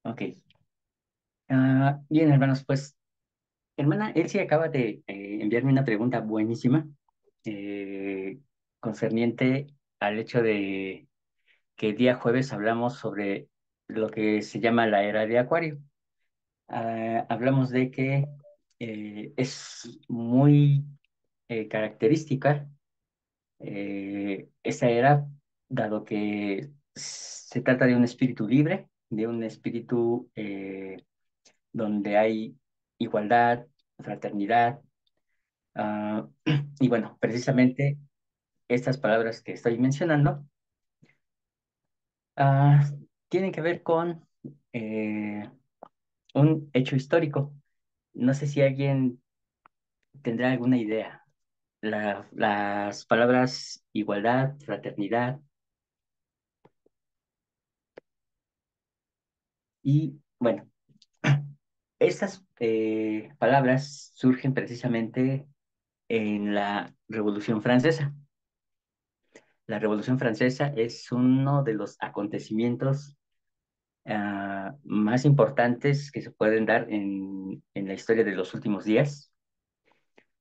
Ok. Bien, hermanos, pues, hermana, él sí acaba de enviarme una pregunta buenísima eh, concerniente al hecho de que el día jueves hablamos sobre lo que se llama la era de Acuario. Hablamos de que es muy característica esa era, dado que se trata de un espíritu libre, de un espíritu donde hay igualdad, fraternidad. ah, y bueno, precisamente estas palabras que estoy mencionando ah, tienen que ver con eh, un hecho histórico. No sé si alguien tendrá alguna idea. Las palabras igualdad, fraternidad y bueno, estas palabras surgen precisamente en la Revolución Francesa. La Revolución Francesa es uno de los acontecimientos más importantes que se pueden dar en la historia de los últimos días,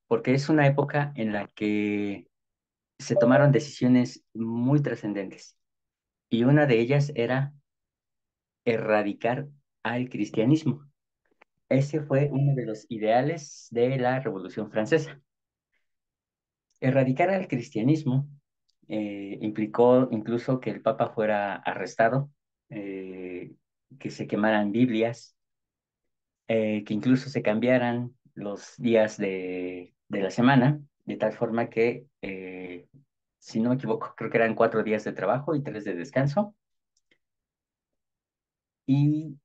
porque es una época en la que se tomaron decisiones muy trascendentes y una de ellas era erradicar al cristianismo. Ese fue uno de los ideales de la Revolución Francesa. Erradicar al cristianismo implicó incluso que el Papa fuera arrestado, eh, que se quemaran Biblias, que incluso se cambiaran los días de la semana, de tal forma que, si no me equivoco, creo que eran 4 días de trabajo y 3 de descanso, y,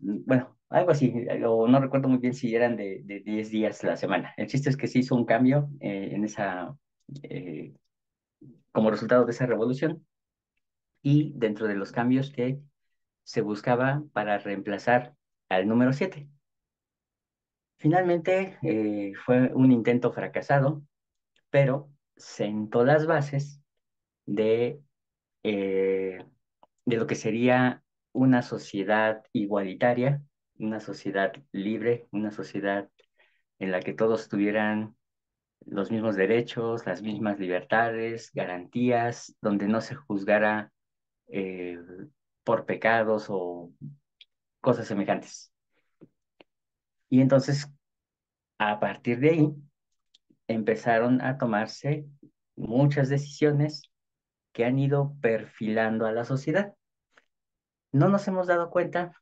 bueno, algo así, o no recuerdo muy bien si eran de 10 días la semana. El chiste es que se hizo un cambio eh, como resultado de esa revolución y dentro de los cambios que se buscaba para reemplazar al número 7. Finalmente, fue un intento fracasado, pero sentó las bases de, eh, de lo que sería una sociedad igualitaria, una sociedad libre, una sociedad en la que todos tuvieran los mismos derechos, las mismas libertades, garantías, donde no se juzgara eh, por pecados o cosas semejantes. Y entonces, a partir de ahí, empezaron a tomarse muchas decisiones que han ido perfilando a la sociedad. No nos hemos dado cuenta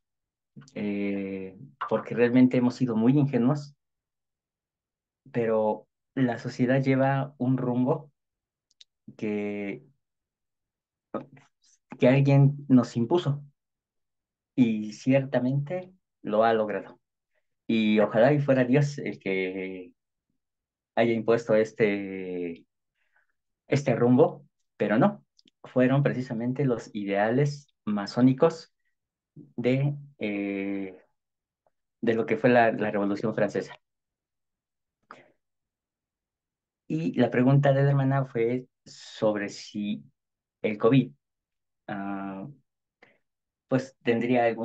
porque realmente hemos sido muy ingenuos, pero la sociedad lleva un rumbo que, que alguien nos impuso y ciertamente lo ha logrado. Y ojalá y fuera Dios el que haya impuesto este rumbo, pero no, fueron precisamente los ideales masónicos de lo que fue la Revolución Francesa. Y la pregunta de la hermana fue sobre si el COVID, ah, pues tendría eh,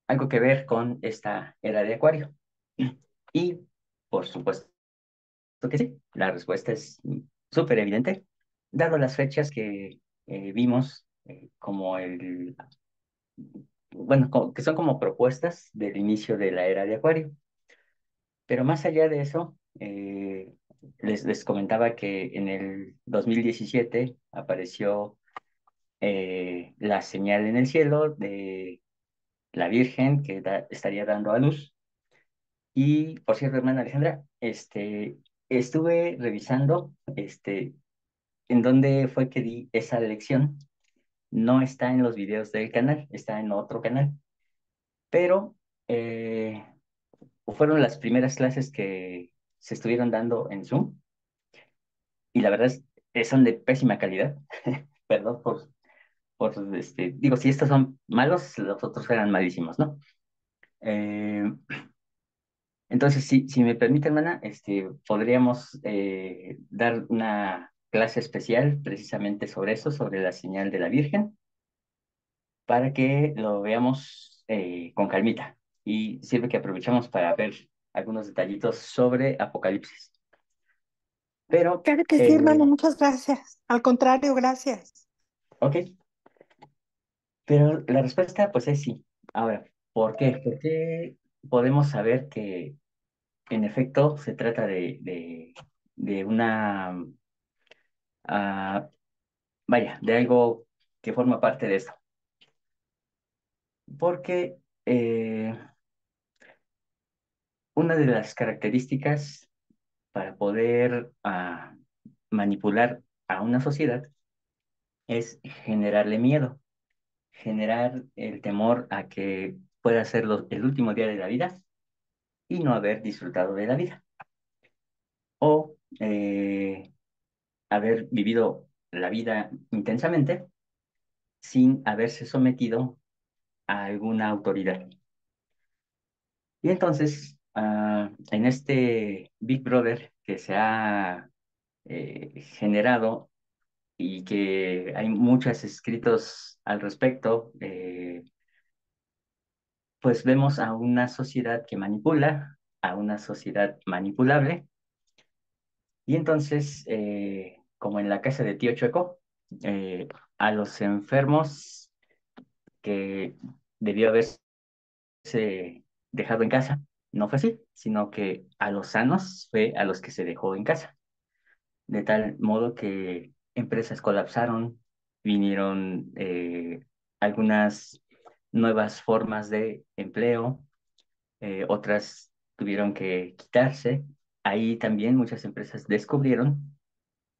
algo que ver con esta era de Acuario. Y por supuesto que sí, la respuesta es súper evidente, dado las fechas que vimos bueno, que son como propuestas del inicio de la era de Acuario. Pero más allá de eso, les comentaba que en el 2017 apareció la señal en el cielo de la Virgen que estaría dando a luz. Y por cierto, hermana Alejandra, estuve revisando en dónde fue que di esa lección. No está en los videos del canal, está en otro canal. Pero eh, fueron las primeras clases que se estuvieron dando en Zoom y la verdad son de pésima calidad. Perdón digo, si estos son malos, los otros eran malísimos, ¿no? Eh, entonces, si me permite, hermana, podríamos dar una clase especial precisamente sobre eso, sobre la señal de la Virgen. para que lo veamos con calmita. Y sirve que aprovechamos para ver algunos detallitos sobre Apocalipsis. Pero, Claro que sí, hermano, muchas gracias. Al contrario, gracias. ok, pero la respuesta pues es sí. Ahora, ¿por qué? Porque podemos saber que en efecto se trata de una, ah, vaya, de algo que forma parte de esto. Porque una de las características para poder manipular a una sociedad es generarle miedo, generar el temor a que pueda ser el último día de la vida y no haber disfrutado de la vida, o haber vivido la vida intensamente sin haberse sometido a alguna autoridad. Y entonces, en este Big Brother que se ha generado y que hay muchos escritos al respecto, pues vemos a una sociedad que manipula, a una sociedad manipulable, y entonces, como en la casa de Tío Chueco, a los enfermos que debió haberse dejado en casa, no fue así, sino que a los sanos fue a los que se dejó en casa, de tal modo que empresas colapsaron, vinieron algunas nuevas formas de empleo, otras tuvieron que quitarse. Ahí también muchas empresas descubrieron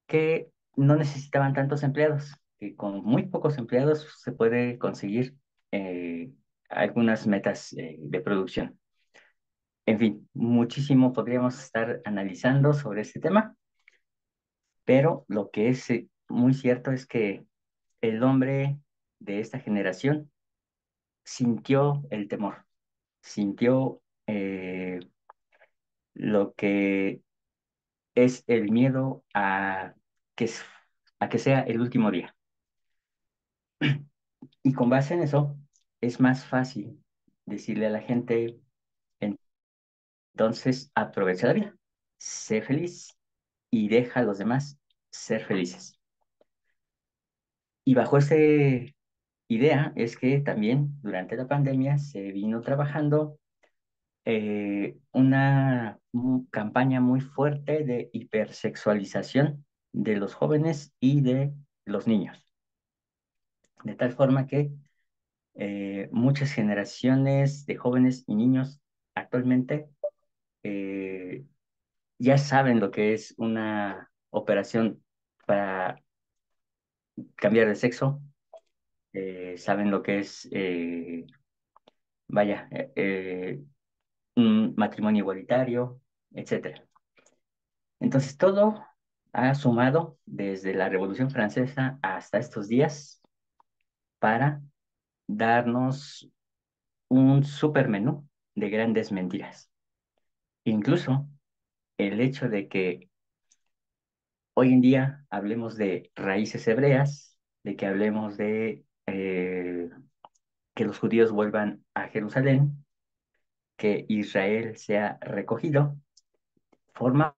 que no necesitaban tantos empleados, que con muy pocos empleados se puede conseguir eh, algunas metas de producción. En fin, muchísimo podríamos estar analizando sobre este tema, pero lo que es muy cierto es que el hombre de esta generación sintió el temor, sintió lo que es el miedo que, s- a que sea el último día. Y con base en eso, es más fácil decirle a la gente, entonces aprovecha la vida, sé feliz y deja a los demás ser felices. Y bajo esa idea es que también durante la pandemia se vino trabajando una campaña muy fuerte de hipersexualización de los jóvenes y de los niños. De tal forma que muchas generaciones de jóvenes y niños actualmente eh, ya saben lo que es una operación para cambiar de sexo, saben lo que es, vaya, un matrimonio igualitario, etcétera. Entonces, todo ha sumado desde la Revolución Francesa hasta estos días para darnos un supermenú de grandes mentiras. Incluso el hecho de que hoy en día hablemos de raíces hebreas, de que hablemos de que los judíos vuelvan a Jerusalén, que Israel sea recogido, forma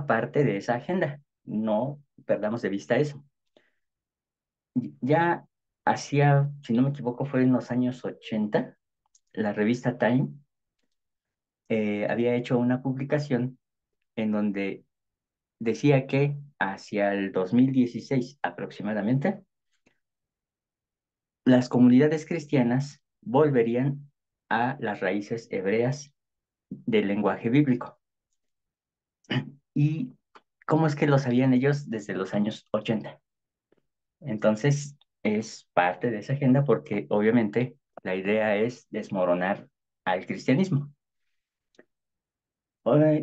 parte de esa agenda. No perdamos de vista eso. Ya hacía, si no me equivoco, fue en los años 80, la revista Time había hecho una publicación en donde decía que hacia el 2016 aproximadamente, las comunidades cristianas volverían a las raíces hebreas del lenguaje bíblico. ¿Y cómo es que lo sabían ellos desde los años 80? Entonces, es parte de esa agenda porque obviamente la idea es desmoronar al cristianismo.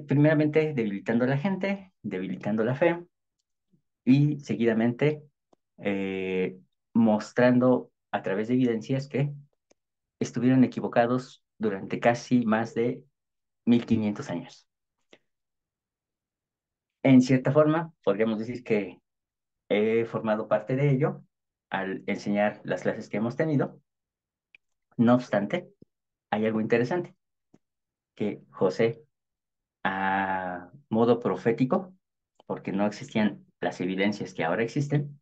Primeramente, debilitando a la gente, debilitando la fe y seguidamente eh, mostrando a través de evidencias que estuvieron equivocados durante casi más de 1500 años. En cierta forma, podríamos decir que he formado parte de ello, al enseñar las clases que hemos tenido. No obstante, hay algo interesante, que José, a modo profético, porque no existían las evidencias que ahora existen,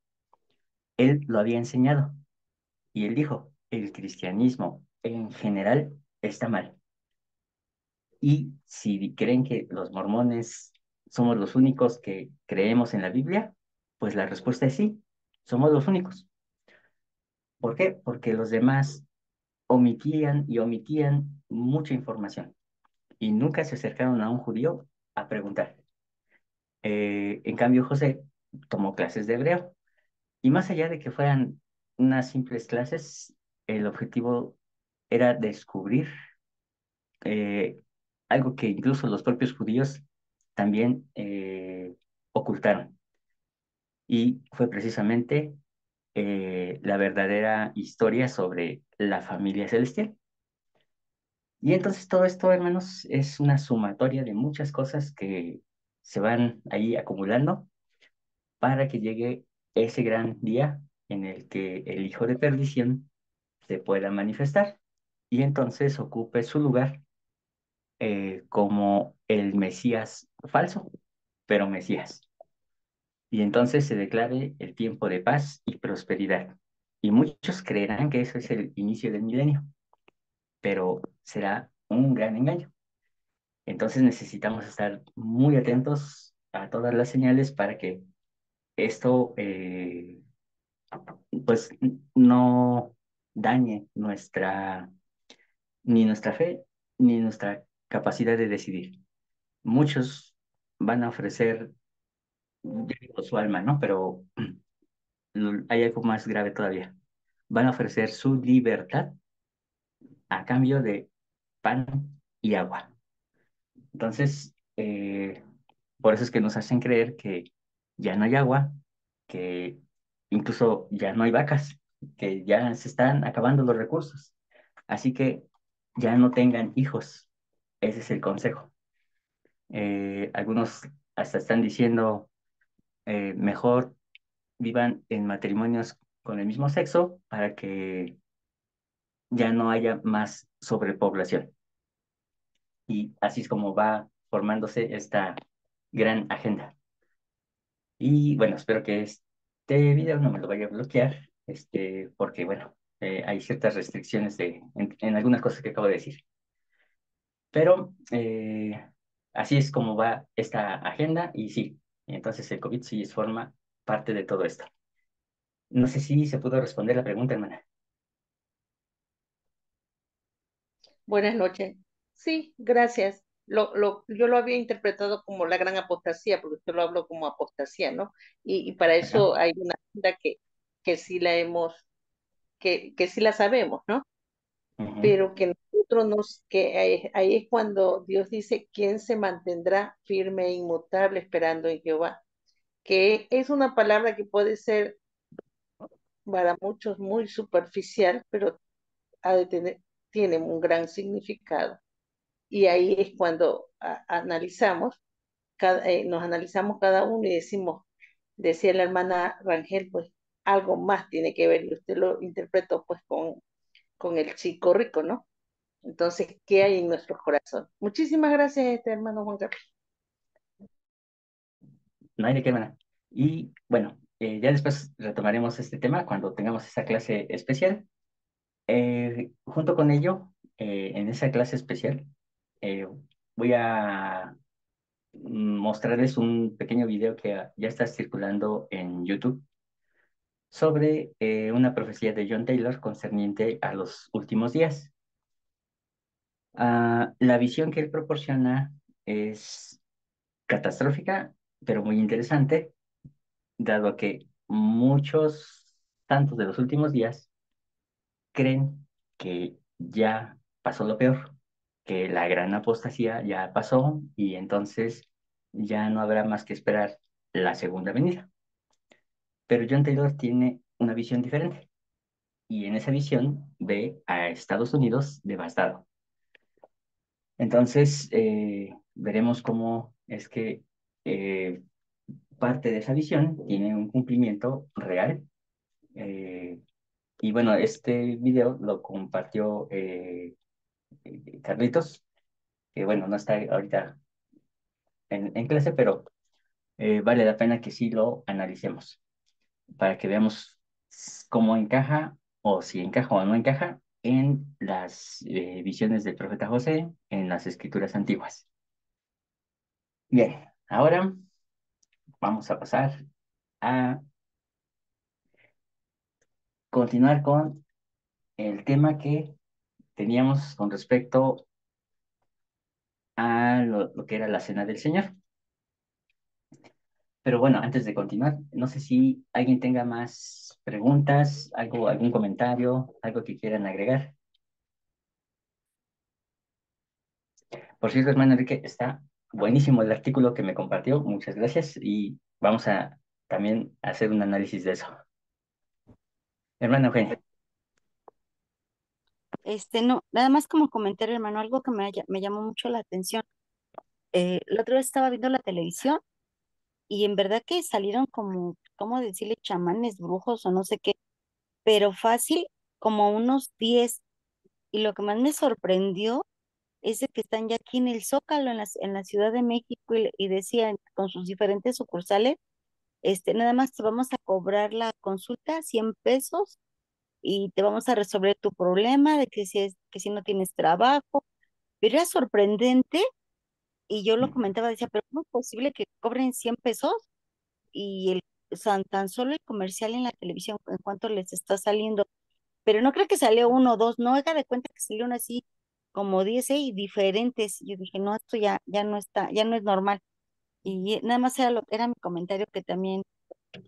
él lo había enseñado y él dijo, el cristianismo en general está mal. Y si creen que los mormones somos los únicos que creemos en la Biblia, pues la respuesta es sí, somos los únicos. ¿Por qué? Porque los demás omitían y omitían mucha información y nunca se acercaron a un judío a preguntar. En cambio, José tomó clases de hebreo y más allá de que fueran unas simples clases, el objetivo era descubrir eh, algo que incluso los propios judíos también ocultaron. Y fue precisamente la verdadera historia sobre la familia celestial. Y entonces todo esto, hermanos, es una sumatoria de muchas cosas que se van ahí acumulando para que llegue ese gran día en el que el hijo de perdición se pueda manifestar y entonces ocupe su lugar como el Mesías falso, pero Mesías. Y entonces se declare el tiempo de paz y prosperidad. Y muchos creerán que eso es el inicio del milenio, pero será un gran engaño. Entonces necesitamos estar muy atentos a todas las señales para que esto pues no dañe ni nuestra fe ni nuestra capacidad de decidir. Muchos van a ofrecer, yo digo, su alma, ¿no? Pero hay algo más grave todavía. Van a ofrecer su libertad a cambio de pan y agua. Entonces, por eso es que nos hacen creer que ya no hay agua, que incluso ya no hay vacas, que ya se están acabando los recursos. Así que ya no tengan hijos. Ese es el consejo. Algunos hasta están diciendo, mejor vivan en matrimonios con el mismo sexo para que ya no haya más sobrepoblación. Y así es como va formándose esta gran agenda. Y bueno, espero que este video no me lo vaya a bloquear, porque bueno, hay ciertas restricciones en algunas cosas que acabo de decir. Pero así es como va esta agenda y sí, entonces el COVID sí forma parte de todo esto. No sé si se pudo responder la pregunta, hermana. Buenas noches. Sí, gracias. Yo lo había interpretado como la gran apostasía, porque usted lo habló como apostasía, ¿no? Y para Ajá. eso hay una agenda que sí la que sí la sabemos, ¿no? Ujú. Pero que nosotros que ahí es cuando Dios dice, ¿quién se mantendrá firme e inmutable esperando en Jehová? Que es una palabra que puede ser para muchos muy superficial, pero tiene un gran significado. Y ahí es cuando analizamos, nos analizamos cada uno y decimos, decía la hermana Rangel, pues algo más tiene que ver, y usted lo interpretó pues con el chico rico, ¿no? Entonces, ¿qué hay en nuestro corazón? Muchísimas gracias, hermano Juan Carlos. No hay de qué, hermana. Y bueno, ya después retomaremos este tema cuando tengamos esa clase especial. Junto con ello, en esa clase especial, eh, voy a mostrarles un pequeño video que ya está circulando en YouTube sobre una profecía de John Taylor concerniente a los últimos días. La visión que él proporciona es catastrófica, pero muy interesante, dado que muchos santos de los últimos días creen que ya pasó lo peor, que la gran apostasía ya pasó y entonces ya no habrá más que esperar la segunda venida. Pero John Taylor tiene una visión diferente y en esa visión ve a Estados Unidos devastado. Entonces, veremos cómo es que eh, parte de esa visión tiene un cumplimiento real Eh, y bueno, este video lo compartió Carlitos, que bueno, no está ahorita en clase, pero vale la pena que sí lo analicemos para que veamos cómo encaja o si encaja o no encaja en las visiones del profeta José en las escrituras antiguas. Bien, ahora vamos a pasar a continuar con el tema que teníamos con respecto a lo que era la cena del Señor. Pero bueno, antes de continuar, no sé si alguien tenga más preguntas, algo, algún comentario, algo que quieran agregar. Por cierto, hermano Enrique, está buenísimo el artículo que me compartió. Muchas gracias y vamos a también hacer un análisis de eso. Hermano Eugenio. No, nada más como comentario, hermano, algo que me llamó mucho la atención. La otra vez estaba viendo la televisión y en verdad que salieron como, ¿cómo decirle? Chamanes, brujos o no sé qué, pero fácil como unos 10. Y lo que más me sorprendió es de que están ya aquí en el Zócalo, en la Ciudad de México, y decían con sus diferentes sucursales, nada más te vamos a cobrar la consulta 100 pesos y te vamos a resolver tu problema de que si no tienes trabajo. Pero era sorprendente y yo lo comentaba, decía, pero ¿cómo es posible que cobren 100 pesos? Y o sea, tan solo el comercial en la televisión, ¿en cuánto les está saliendo? Pero no creo que salió uno o dos, no, haga de cuenta que salieron así como 10 y diferentes. Yo dije, no, esto ya no está, ya no es normal. Y nada más era mi comentario que también,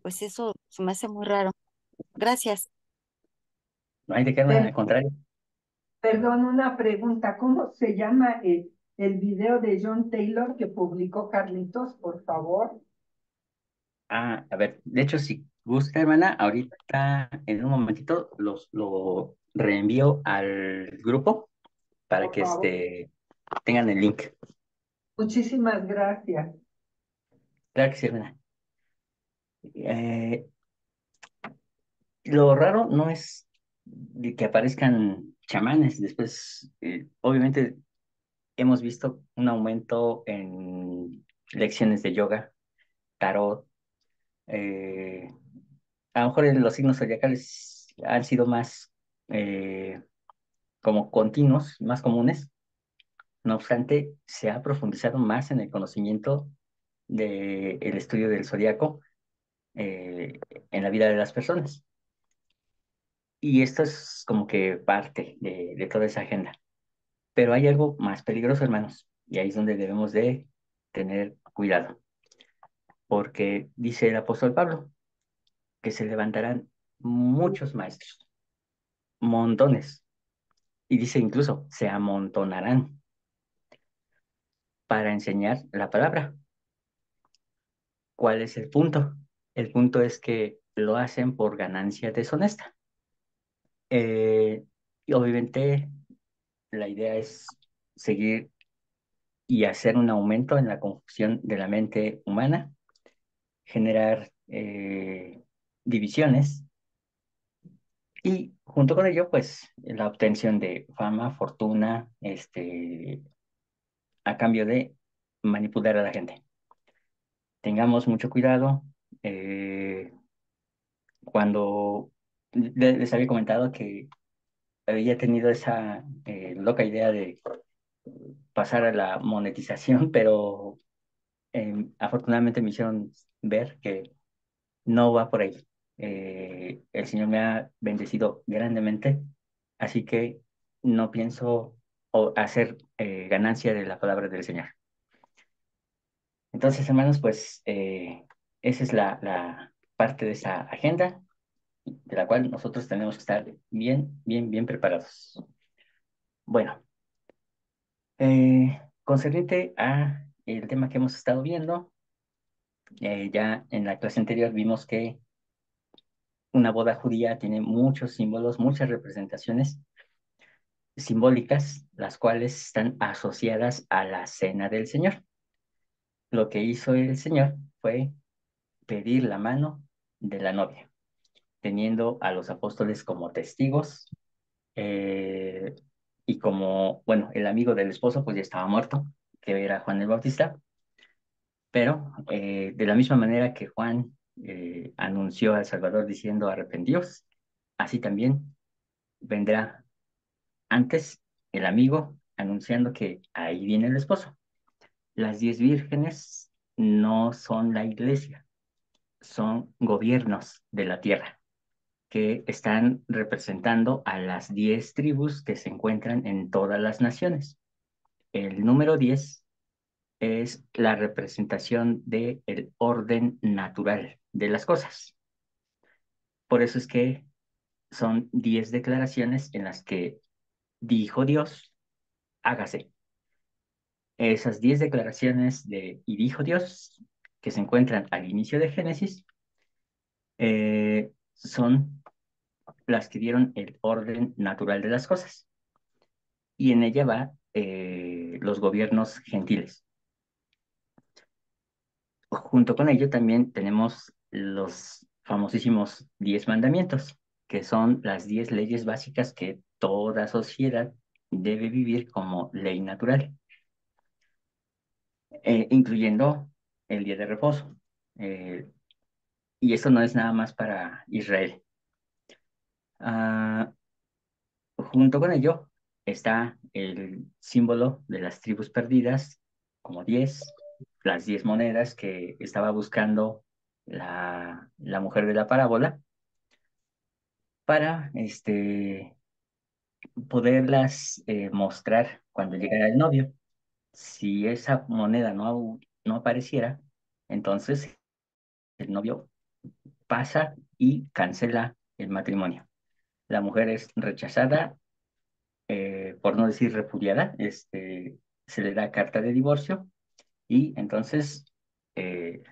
pues eso se me hace muy raro. Gracias. No hay de qué, hermano, al Per- contrario. Perdón, una pregunta. ¿Cómo se llama el video de John Taylor que publicó Carlitos, por favor? Ah, a ver, de hecho, si gusta, hermana, ahorita en un momentito lo reenvío al grupo para Por que favor. tengan el link. Muchísimas gracias. Claro que sí, hermana. Eh, lo raro no es de que aparezcan chamanes. Después, obviamente, hemos visto un aumento en lecciones de yoga, tarot. eh, a lo mejor los signos zodiacales han sido más como continuos, más comunes. No obstante, se ha profundizado más en el conocimiento del estudio del zodiaco eh, en la vida de las personas. Y esto es como que parte de toda esa agenda. Pero hay algo más peligroso, hermanos, y ahí es donde debemos de tener cuidado, porque dice el apóstol Pablo que se levantarán muchos maestros, montones, y dice incluso se amontonarán para enseñar la palabra. ¿Cuál es el punto? El punto es que lo hacen por ganancia deshonesta. Y obviamente la idea es seguir y hacer un aumento en la confusión de la mente humana, generar divisiones y junto con ello, pues la obtención de fama, fortuna, a cambio de manipular a la gente. Tengamos mucho cuidado. Cuando les había comentado que había tenido esa loca idea de pasar a la monetización, pero afortunadamente me hicieron ver que no va por ahí. El Señor me ha bendecido grandemente, así que no pienso hacer ganancia de la palabra del Señor. Entonces, hermanos, pues esa es la parte de esa agenda de la cual nosotros tenemos que estar bien, bien, bien preparados. Bueno, concerniente a el tema que hemos estado viendo, ya en la clase anterior vimos que una boda judía tiene muchos símbolos, muchas representaciones simbólicas, las cuales están asociadas a la cena del Señor. Lo que hizo el Señor fue pedir la mano de la novia. teniendo a los apóstoles como testigos, y como, bueno, el amigo del esposo pues ya estaba muerto, que era Juan el Bautista, pero de la misma manera que Juan anunció al Salvador diciendo arrepentíos, así también vendrá antes el amigo anunciando que ahí viene el esposo. Las 10 vírgenes no son la iglesia, son gobiernos de la tierra que están representando a las 10 tribus que se encuentran en todas las naciones. El número 10 es la representación del orden natural de las cosas. Por eso es que son 10 declaraciones en las que dijo Dios, hágase. Esas 10 declaraciones de y dijo Dios, que se encuentran al inicio de Génesis, son las que dieron el orden natural de las cosas. Y en ella va los gobiernos gentiles. Junto con ello también tenemos los famosísimos 10 mandamientos, que son las 10 leyes básicas que toda sociedad debe vivir como ley natural, incluyendo el día de reposo. Eh, y eso no es nada más para Israel. Ah, junto con ello está el símbolo de las tribus perdidas, como 10, las 10 monedas que estaba buscando la mujer de la parábola para poderlas mostrar cuando llegara el novio. Si esa moneda no apareciera, entonces el novio pasa y cancela el matrimonio. La mujer es rechazada, por no decir repudiada, se le da carta de divorcio y entonces eh,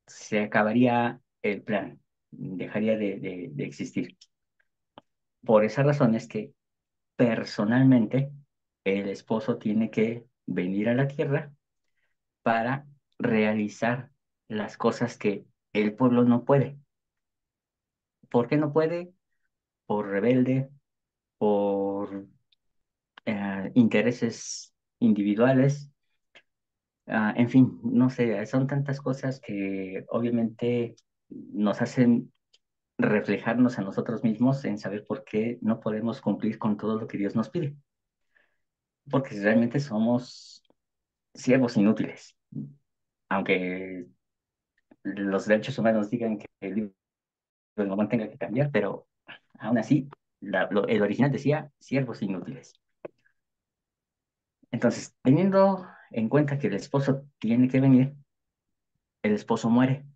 se acabaría el plan, dejaría de existir. Por esa razón es que personalmente el esposo tiene que venir a la tierra para realizar las cosas que el pueblo no puede. ¿Por qué no puede? Por rebelde, por intereses individuales, en fin, no sé, son tantas cosas que obviamente nos hacen reflejarnos a nosotros mismos en saber por qué no podemos cumplir con todo lo que Dios nos pide, porque realmente somos siervos inútiles, aunque los derechos humanos digan que el libro de Mormón tenga que cambiar, pero aún así, el original decía siervos inútiles. Entonces, teniendo en cuenta que el esposo tiene que venir, el esposo muere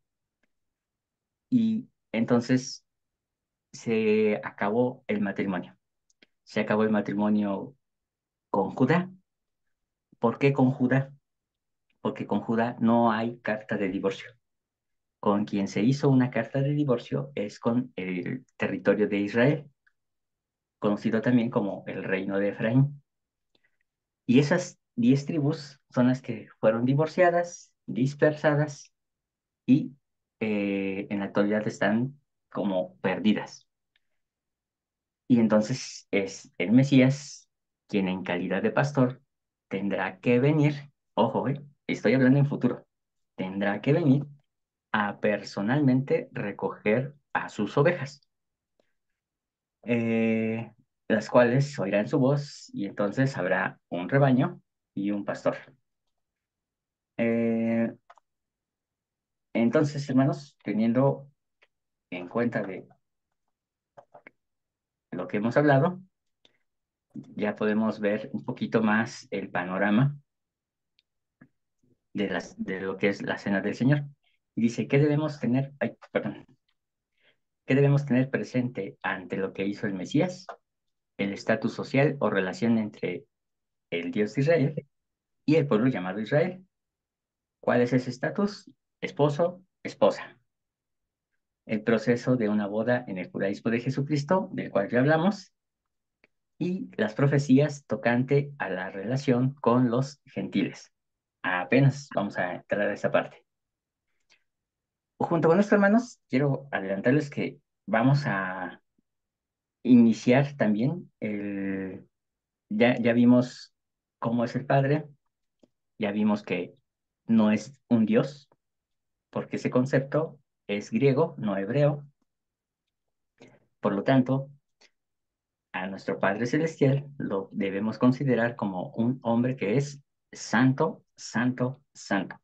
y entonces se acabó el matrimonio. Se acabó el matrimonio con Judá. ¿Por qué con Judá? Porque con Judá no hay carta de divorcio. Con quien se hizo una carta de divorcio es con el territorio de Israel, conocido también como el reino de Efraín. Y esas 10 tribus son las que fueron divorciadas, dispersadas y en la actualidad están como perdidas. Y entonces es el Mesías quien en calidad de pastor tendrá que venir, ojo, estoy hablando en futuro, tendrá que venir a personalmente recoger a sus ovejas, eh, las cuales oirán su voz y entonces habrá un rebaño y un pastor. Eh, entonces, hermanos, teniendo en cuenta de lo que hemos hablado, ya podemos ver un poquito más el panorama de lo que es la cena del Señor. Y dice, ¿qué debemos tener? Ay, perdón. ¿Qué debemos tener presente ante lo que hizo el Mesías? El estatus social o relación entre el Dios de Israel y el pueblo llamado Israel. ¿Cuál es ese estatus? Esposo, esposa. El proceso de una boda en el judaísmo de Jesucristo, del cual ya hablamos, y las profecías tocante a la relación con los gentiles. Apenas vamos a entrar a esa parte. Junto con nuestros hermanos, quiero adelantarles que vamos a iniciar también ya vimos cómo es el Padre, ya vimos que no es un Dios, porque ese concepto es griego, no hebreo. Por lo tanto, a nuestro Padre Celestial lo debemos considerar como un hombre que es santo, santo, santo,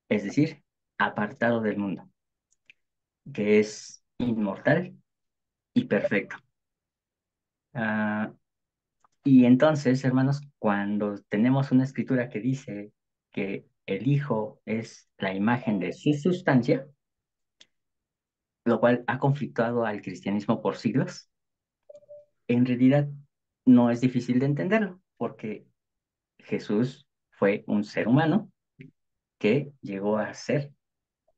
es decir, apartado del mundo, que es inmortal y perfecto. Ah, y entonces, hermanos, cuando tenemos una escritura que dice que el Hijo es la imagen de su sustancia, lo cual ha conflictuado al cristianismo por siglos, en realidad no es difícil de entenderlo, porque Jesús fue un ser humano que llegó a ser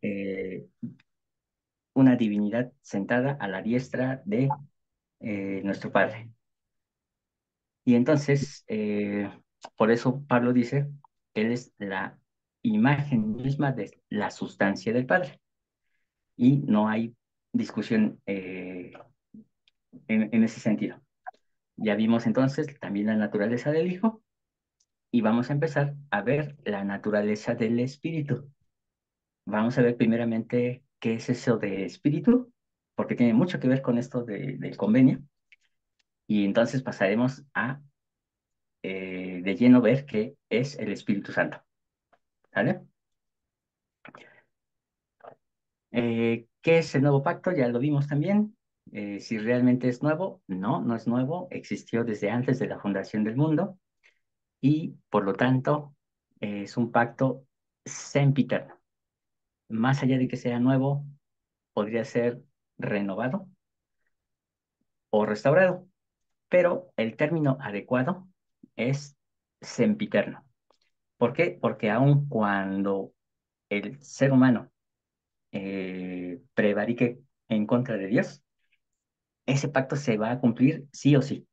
eh, una divinidad sentada a la diestra de nuestro Padre. Y entonces, por eso Pablo dice, Él es la imagen misma de la sustancia del Padre. Y no hay discusión en ese sentido. Ya vimos entonces también la naturaleza del Hijo y vamos a empezar a ver la naturaleza del Espíritu. Vamos a ver primeramente qué es eso de espíritu, porque tiene mucho que ver con esto del convenio. Y entonces pasaremos a de lleno ver qué es el Espíritu Santo. ¿Vale? ¿Qué es el nuevo pacto? Ya lo vimos también. Si realmente es nuevo, no, no es nuevo. Existió desde antes de la fundación del mundo y por lo tanto es un pacto sempiterno. Más allá de que sea nuevo, podría ser renovado o restaurado, pero el término adecuado es sempiterno. ¿Por qué? Porque aun cuando el ser humano prevarique en contra de Dios, ese pacto se va a cumplir sí o sí,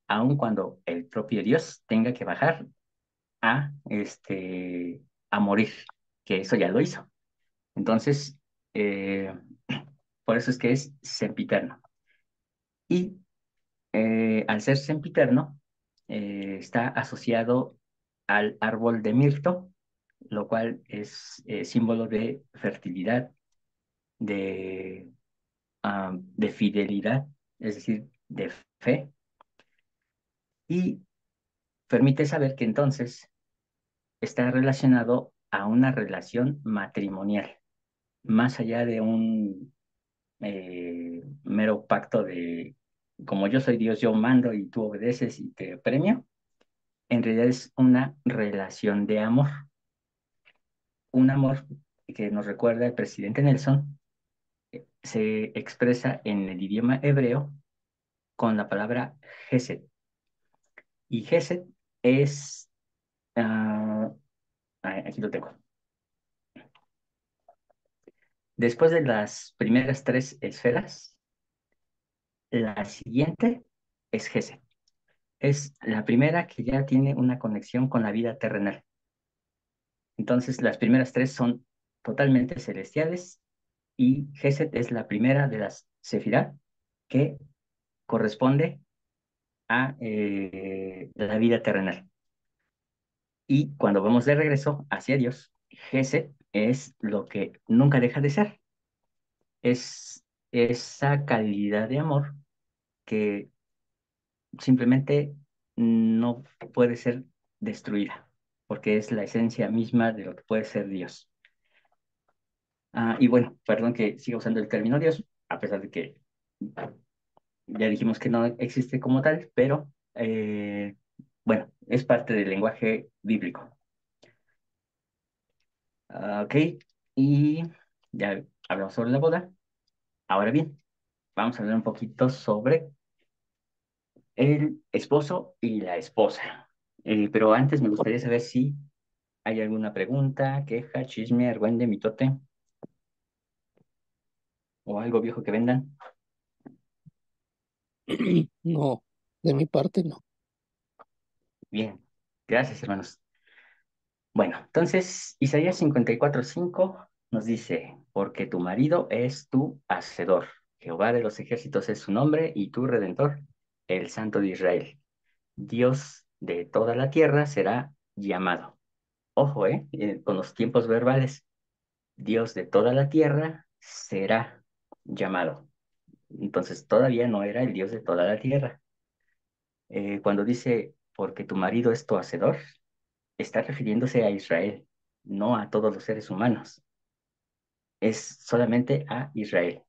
aun cuando el propio Dios tenga que bajar a morir, que eso ya lo hizo. Entonces, eh, por eso es que es sempiterno. Y al ser sempiterno, está asociado al árbol de mirto, lo cual es símbolo de fertilidad, de, de fidelidad, es decir, de fe, y permite saber que entonces está relacionado a una relación matrimonial, más allá de un mero pacto de, como yo soy Dios, yo mando y tú obedeces y te premio. En realidad es una relación de amor, un amor que nos recuerda el presidente Nelson, se expresa en el idioma hebreo con la palabra Gesed. Y Gesed es, ah, aquí lo tengo, después de las primeras tres esferas, la siguiente es Gesed. Es la primera que ya tiene una conexión con la vida terrenal. Entonces, las primeras tres son totalmente celestiales y Gesed es la primera de las Sefirá que corresponde a la vida terrenal. Y cuando vamos de regreso hacia Dios, Gesed es lo que nunca deja de ser. Es esa calidad de amor que simplemente no puede ser destruida, porque es la esencia misma de lo que puede ser Dios. Y bueno, perdón que siga usando el término Dios, a pesar de que ya dijimos que no existe como tal, pero bueno, es parte del lenguaje bíblico. Ok, y ya hablamos sobre la boda. Ahora bien, vamos a hablar un poquito sobre el esposo y la esposa. Pero antes me gustaría saber si hay alguna pregunta, queja, chisme, argüende, mitote o algo viejo que vendan. No, de mi parte no. Bien, gracias hermanos. Bueno, entonces Isaías 54:5 nos dice, porque tu marido es tu hacedor, Jehová de los ejércitos es su nombre y tu redentor, el Santo de Israel. Dios de toda la tierra será llamado. Ojo, con los tiempos verbales, Dios de toda la tierra será llamado. Entonces todavía no era el Dios de toda la tierra. Cuando dice, porque tu marido es tu hacedor, está refiriéndose a Israel, no a todos los seres humanos. Es solamente a Israel.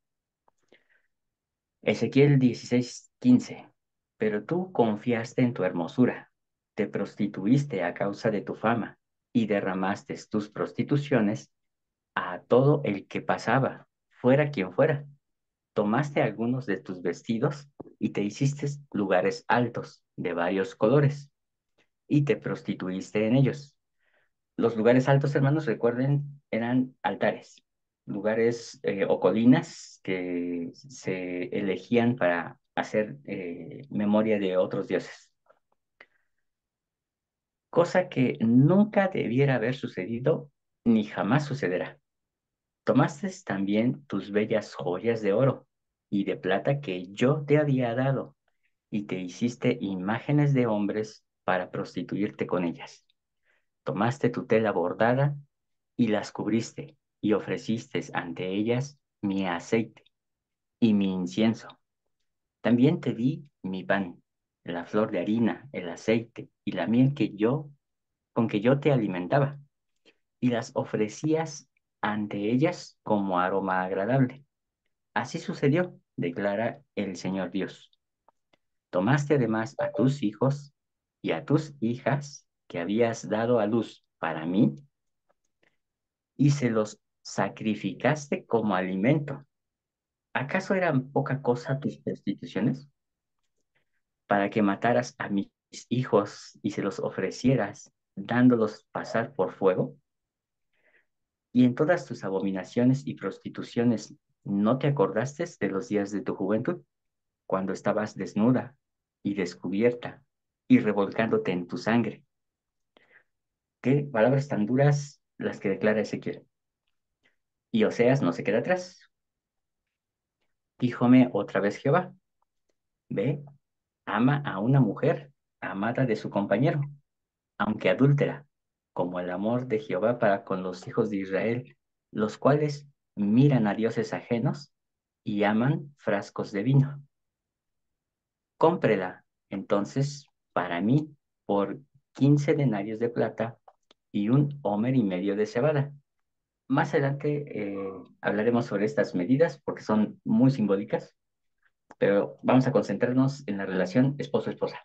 Ezequiel 16:15. Pero tú confiaste en tu hermosura, te prostituiste a causa de tu fama y derramaste tus prostituciones a todo el que pasaba, fuera quien fuera. Tomaste algunos de tus vestidos y te hiciste lugares altos de varios colores y te prostituiste en ellos. Los lugares altos, hermanos, recuerden, eran altares, lugares o colinas que se elegían para hacer memoria de otros dioses. Cosa que nunca debiera haber sucedido ni jamás sucederá. Tomaste también tus bellas joyas de oro y de plata que yo te había dado, y te hiciste imágenes de hombres para prostituirte con ellas. Tomaste tu tela bordada y las cubriste, y ofreciste ante ellas mi aceite y mi incienso. También te di mi pan, la flor de harina, el aceite y la miel con que yo te alimentaba, y las ofrecías ante ellas como aroma agradable. Así sucedió, declara el Señor Dios. Tomaste además a tus hijos y a tus hijas que habías dado a luz para mí, y se los sacrificaste como alimento. ¿Acaso eran poca cosa tus prostituciones? Para que mataras a mis hijos y se los ofrecieras, dándolos pasar por fuego. Y en todas tus abominaciones y prostituciones, ¿no te acordaste de los días de tu juventud, cuando estabas desnuda y descubierta y revolcándote en tu sangre? Qué palabras tan duras las que declara Ezequiel. Y Oseas no se queda atrás. Díjome otra vez Jehová, ve, ama a una mujer amada de su compañero, aunque adúltera, como el amor de Jehová para con los hijos de Israel, los cuales miran a dioses ajenos y aman frascos de vino. Cómprela, entonces, para mí, por 15 denarios de plata y un homer y medio de cebada. Más adelante hablaremos sobre estas medidas porque son muy simbólicas, pero vamos a concentrarnos en la relación esposo-esposa.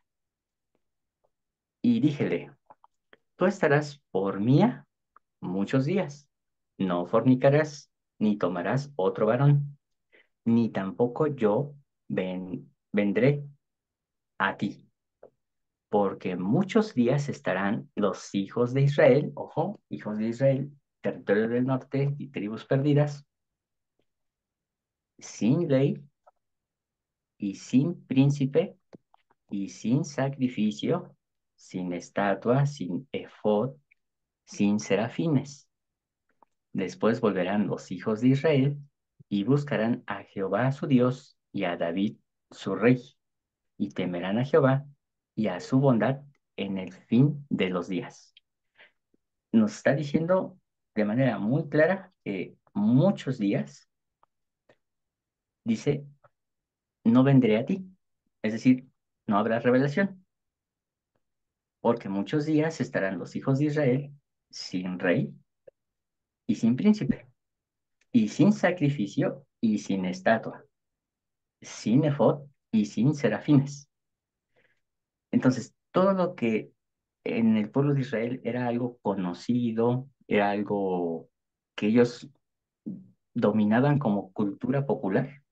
Y díjele, tú estarás por mía muchos días. No fornicarás, ni tomarás otro varón, ni tampoco yo vendré a ti, porque muchos días estarán los hijos de Israel, ojo, hijos de Israel, territorio del norte y tribus perdidas, sin ley y sin príncipe y sin sacrificio, sin estatua, sin efod, sin serafines. Después volverán los hijos de Israel y buscarán a Jehová su Dios y a David su rey, y temerán a Jehová y a su bondad en el fin de los días. Nos está diciendo de manera muy clara que muchos días, dice, no vendré a ti, es decir, no habrá revelación, porque muchos días estarán los hijos de Israel sin rey y sin príncipe, y sin sacrificio y sin estatua, sin efod y sin serafines. Entonces, todo lo que en el pueblo de Israel era algo conocido, era algo que ellos dominaban como cultura popular,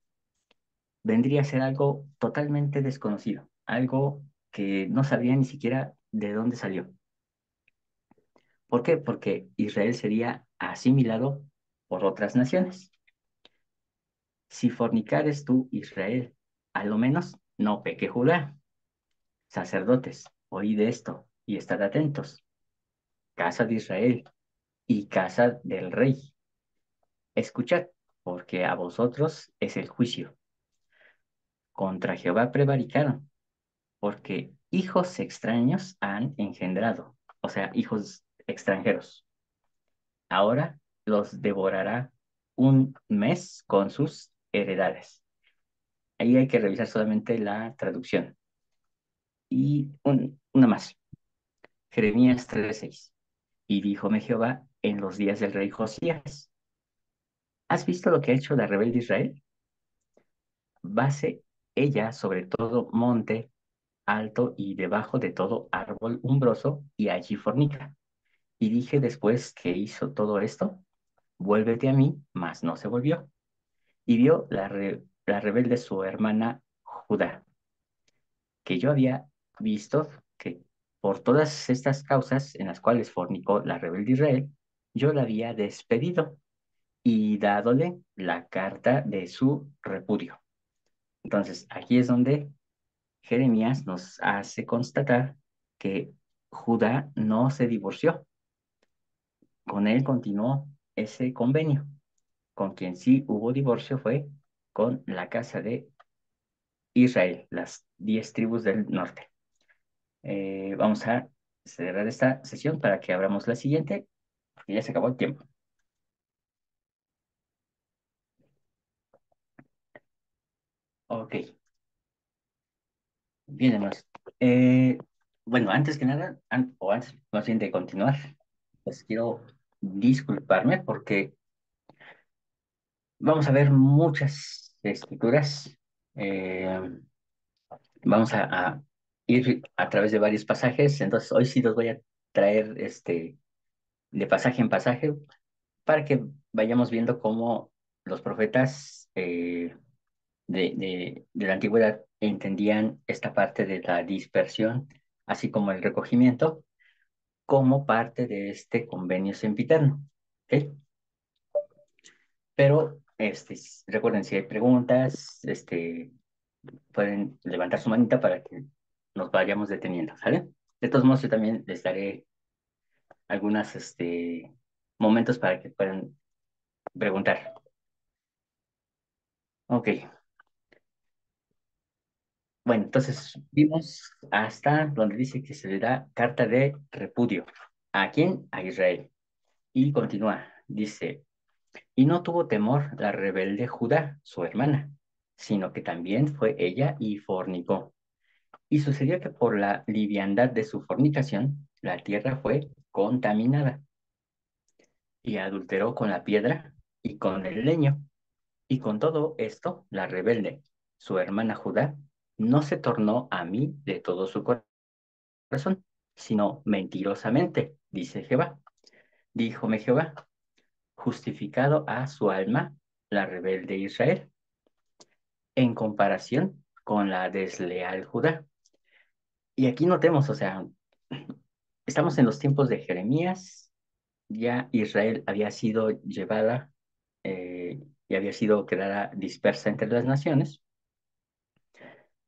vendría a ser algo totalmente desconocido, algo que no sabía ni siquiera de dónde salió. ¿Por qué? Porque Israel sería asimilado por otras naciones. Si fornicares tú, Israel, a lo menos no peque Judá. Sacerdotes, oíd esto y estad atentos. Casa de Israel y casa del rey. escuchad, porque a vosotros es el juicio. Contra Jehová prevaricaron, porque hijos extraños han engendrado, o sea, hijos extranjeros. Ahora los devorará un mes con sus heredades. Ahí hay que revisar solamente la traducción. Y una más, Jeremías 3:6. Y díjome Jehová en los días del rey Josías, ¿has visto lo que ha hecho la rebelde Israel? Base ella sobre todo monte alto y debajo de todo árbol umbroso, y allí fornica. Y dije después que hizo todo esto, vuélvete a mí, mas no se volvió. Y vio la rebelde su hermana Judá, que yo había visto que por todas estas causas en las cuales fornicó la rebelde Israel, yo la había despedido y dádole la carta de su repudio. Entonces, aquí es donde Jeremías nos hace constatar que Judá no se divorció, con él continuó ese convenio. Con quien sí hubo divorcio fue con la casa de Israel, las 10 tribus del norte. Vamos a cerrar esta sesión para que abramos la siguiente, porque ya se acabó el tiempo. Ok, bien, hermanos. Eh, bueno, antes que nada, o antes más bien de continuar, pues quiero disculparme porque vamos a ver muchas escrituras. Eh, Vamos a ir a través de varios pasajes. Entonces, hoy sí los voy a traer de pasaje en pasaje para que vayamos viendo cómo los profetas de la antigüedad entendían esta parte de la dispersión, así como el recogimiento, como parte de este convenio sempiterno. ¿Ok? Pero recuerden, si hay preguntas, pueden levantar su manita para que nos vayamos deteniendo, ¿sale? De todos modos, yo también les daré algunos momentos para que puedan preguntar. Ok, bueno, entonces vimos hasta donde dice que se le da carta de repudio. ¿A quién? A Israel. Y continúa, dice, y no tuvo temor la rebelde Judá, su hermana, sino que también fue ella y fornicó. Y sucedió que por la liviandad de su fornicación, la tierra fue contaminada y adulteró con la piedra y con el leño. Y con todo esto, la rebelde, su hermana Judá, no se tornó a mí de todo su corazón, sino mentirosamente, dice Jehová. Díjome Jehová, justificado a su alma la rebelde Israel, en comparación con la desleal Judá. Y aquí notemos, o sea, estamos en los tiempos de Jeremías, ya Israel había sido llevada y había sido quedada dispersa entre las naciones,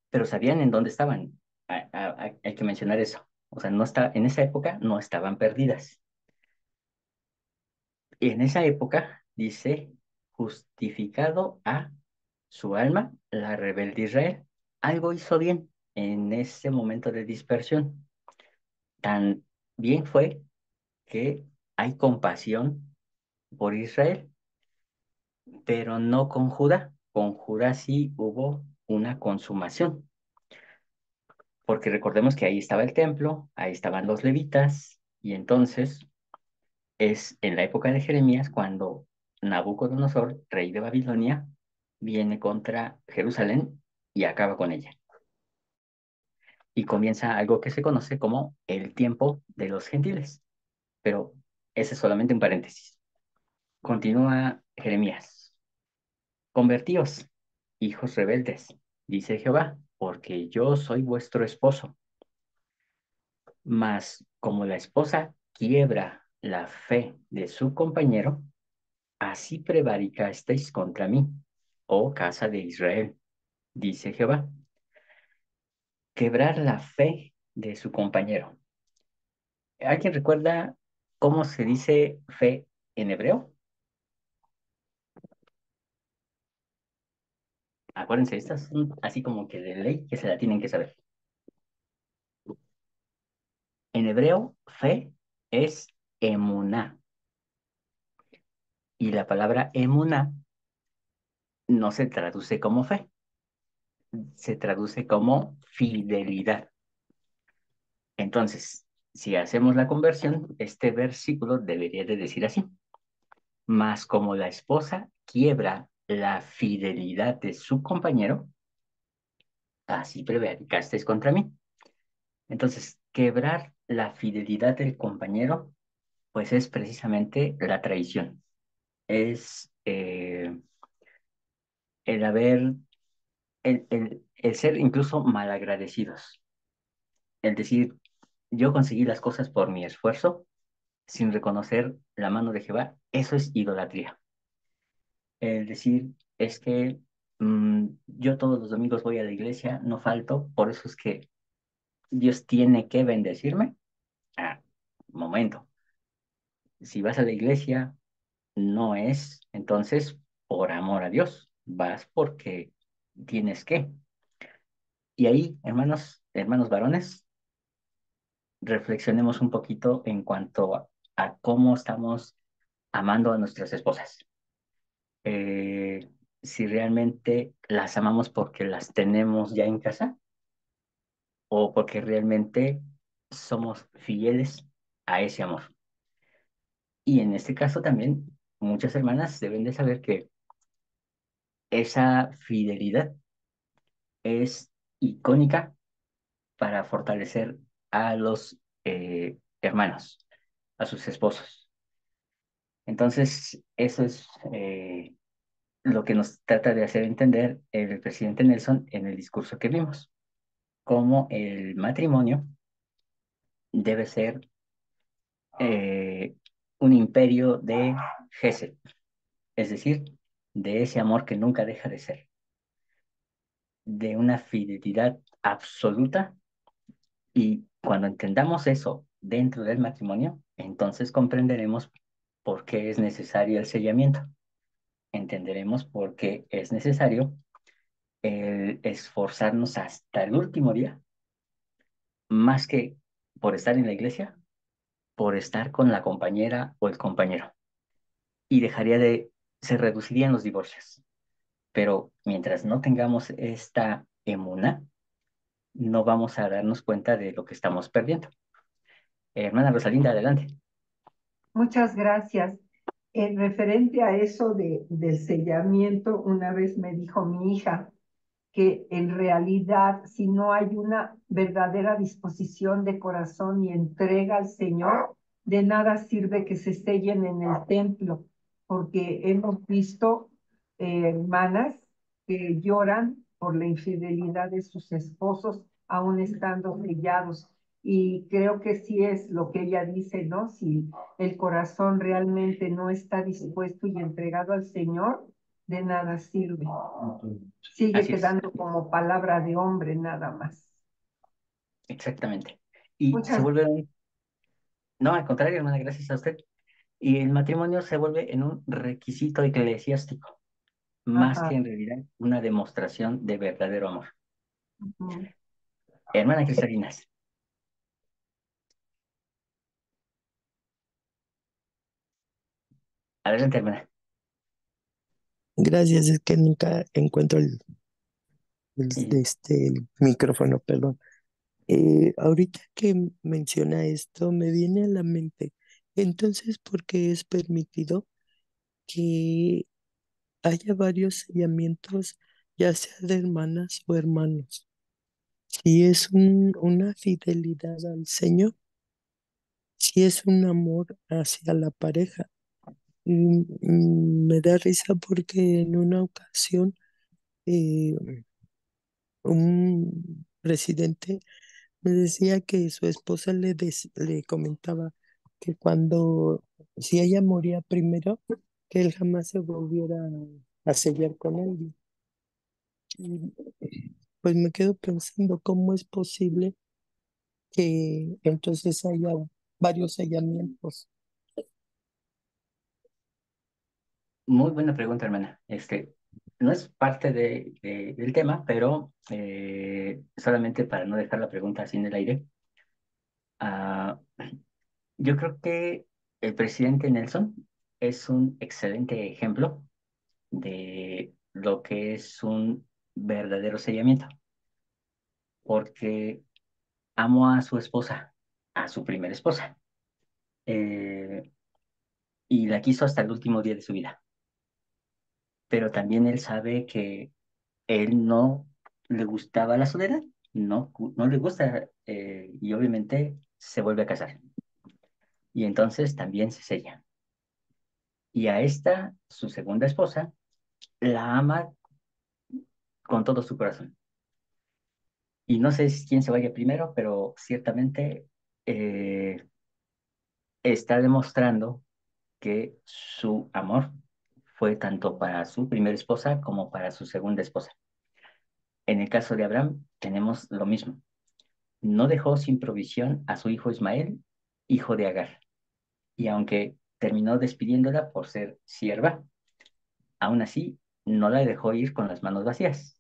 pero sabían en dónde estaban. Hay que mencionar eso. O sea, en esa época no estaban perdidas. Y en esa época dice, justificado a su alma, la rebelde Israel. Algo hizo bien en ese momento de dispersión. Tan bien fue que hay compasión por Israel, pero no con Judá. Con Judá sí hubo una consumación, porque recordemos que ahí estaba el templo, ahí estaban los levitas, y entonces es en la época de Jeremías cuando Nabucodonosor, rey de Babilonia, viene contra Jerusalén y acaba con ella. Y comienza algo que se conoce como el tiempo de los gentiles. Pero ese es solamente un paréntesis. Continúa Jeremías. Convertíos, hijos rebeldes, dice Jehová, porque yo soy vuestro esposo. Mas como la esposa quiebra la fe de su compañero, así prevaricasteis contra mí, oh casa de Israel, dice Jehová. Quebrar la fe de su compañero. ¿Alguien recuerda cómo se dice fe en hebreo? Acuérdense, estas son así como que de ley que se la tienen que saber. En hebreo, fe es emuná. Y la palabra emuná no se traduce como fe, se traduce como fidelidad. Entonces, si hacemos la conversión, este versículo debería de decir así: mas como la esposa quiebra la fidelidad de su compañero, así prevaricasteis contra mí. Entonces, quebrar la fidelidad del compañero, pues es precisamente la traición. Es el haber, el ser incluso malagradecidos. El decir, yo conseguí las cosas por mi esfuerzo, sin reconocer la mano de Jehová, eso es idolatría. El decir, es que yo todos los domingos voy a la iglesia, no falto, por eso es que Dios tiene que bendecirme. Ah, momento. Si vas a la iglesia, no es entonces por amor a Dios, vas porque tienes que. Y ahí, hermanos varones, reflexionemos un poquito en cuanto a cómo estamos amando a nuestras esposas. Si realmente las amamos porque las tenemos ya en casa o porque realmente somos fieles a ese amor. Y en este caso también, muchas hermanas deben de saber que esa fidelidad es icónica para fortalecer a los hermanos, a sus esposos. Entonces, eso es lo que nos trata de hacer entender el presidente Nelson en el discurso que vimos, cómo el matrimonio debe ser eh, un imperio de Gesed, es decir, de ese amor que nunca deja de ser, de una fidelidad absoluta. Y cuando entendamos eso dentro del matrimonio, entonces comprenderemos por qué es necesario el sellamiento. Entenderemos por qué es necesario el esforzarnos hasta el último día, más que por estar en la iglesia, por estar con la compañera o el compañero. Y se reducirían los divorcios. Pero mientras no tengamos esta emuna, no vamos a darnos cuenta de lo que estamos perdiendo. Hermana Rosalinda, adelante. Muchas gracias. En referente a eso del sellamiento, una vez me dijo mi hija que en realidad si no hay una verdadera disposición de corazón y entrega al Señor, de nada sirve que se sellen en el templo, porque hemos visto hermanas que lloran por la infidelidad de sus esposos, aún estando sellados. Y creo que sí es lo que ella dice, ¿no? Si el corazón realmente no está dispuesto y entregado al Señor, de nada sirve. Sigue Así es, quedando como palabra de hombre nada más. exactamente. Y se Muchas, vuelve no, al contrario, hermana, gracias a usted. Y el matrimonio se vuelve en un requisito eclesiástico, más ajá, que en realidad una demostración de verdadero amor. ujú. Hermana Cristalinas, adelante, hermana. Gracias, es que nunca encuentro Y el micrófono, perdón. Ahorita que menciona esto, me viene a la mente, entonces, ¿por qué es permitido que haya varios sellamientos, ya sea de hermanas o hermanos? Si es una fidelidad al Señor, si es un amor hacia la pareja. Me da risa porque en una ocasión eh, un presidente me decía que su esposa le comentaba que cuando, si ella moría primero, que él jamás se volviera a sellar con él. Y, pues me quedo pensando cómo es posible que entonces haya varios sellamientos. muy buena pregunta, hermana. no es parte del tema, pero solamente para no dejar la pregunta así en el aire, ah, yo creo que el presidente Nelson es un excelente ejemplo de lo que es un verdadero sellamiento, porque amó a su esposa, a su primera esposa, eh, y la quiso hasta el último día de su vida. Pero también él sabe que él no le gustaba la soledad, no le gusta, y obviamente se vuelve a casar. Y entonces también se sella. Y a esta, su segunda esposa, la ama con todo su corazón. Y no sé quién se vaya primero, pero ciertamente eh, está demostrando que su amor fue tanto para su primera esposa como para su segunda esposa. En el caso de Abraham, tenemos lo mismo. No dejó sin provisión a su hijo Ismael, hijo de Agar. Y aunque terminó despidiéndola por ser sierva, aún así no la dejó ir con las manos vacías.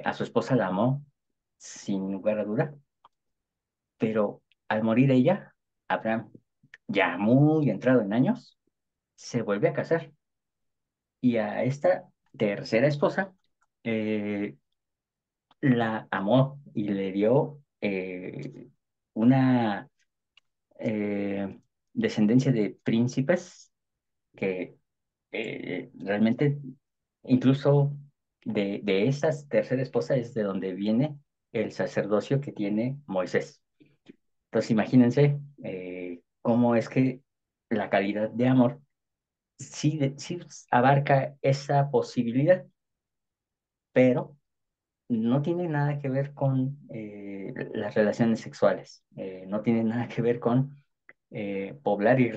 A su esposa la amó sin lugar a duda, pero al morir ella, Abraham, ya muy entrado en años, se vuelve a casar. Y a esta tercera esposa eh, la amó y le dio una eh, descendencia de príncipes que realmente, incluso de esa tercera esposa es de donde viene el sacerdocio que tiene Moisés. Entonces imagínense cómo es que la calidad de amor sí, sí abarca esa posibilidad, pero no tiene nada que ver con las relaciones sexuales, no tiene nada que ver con poblar y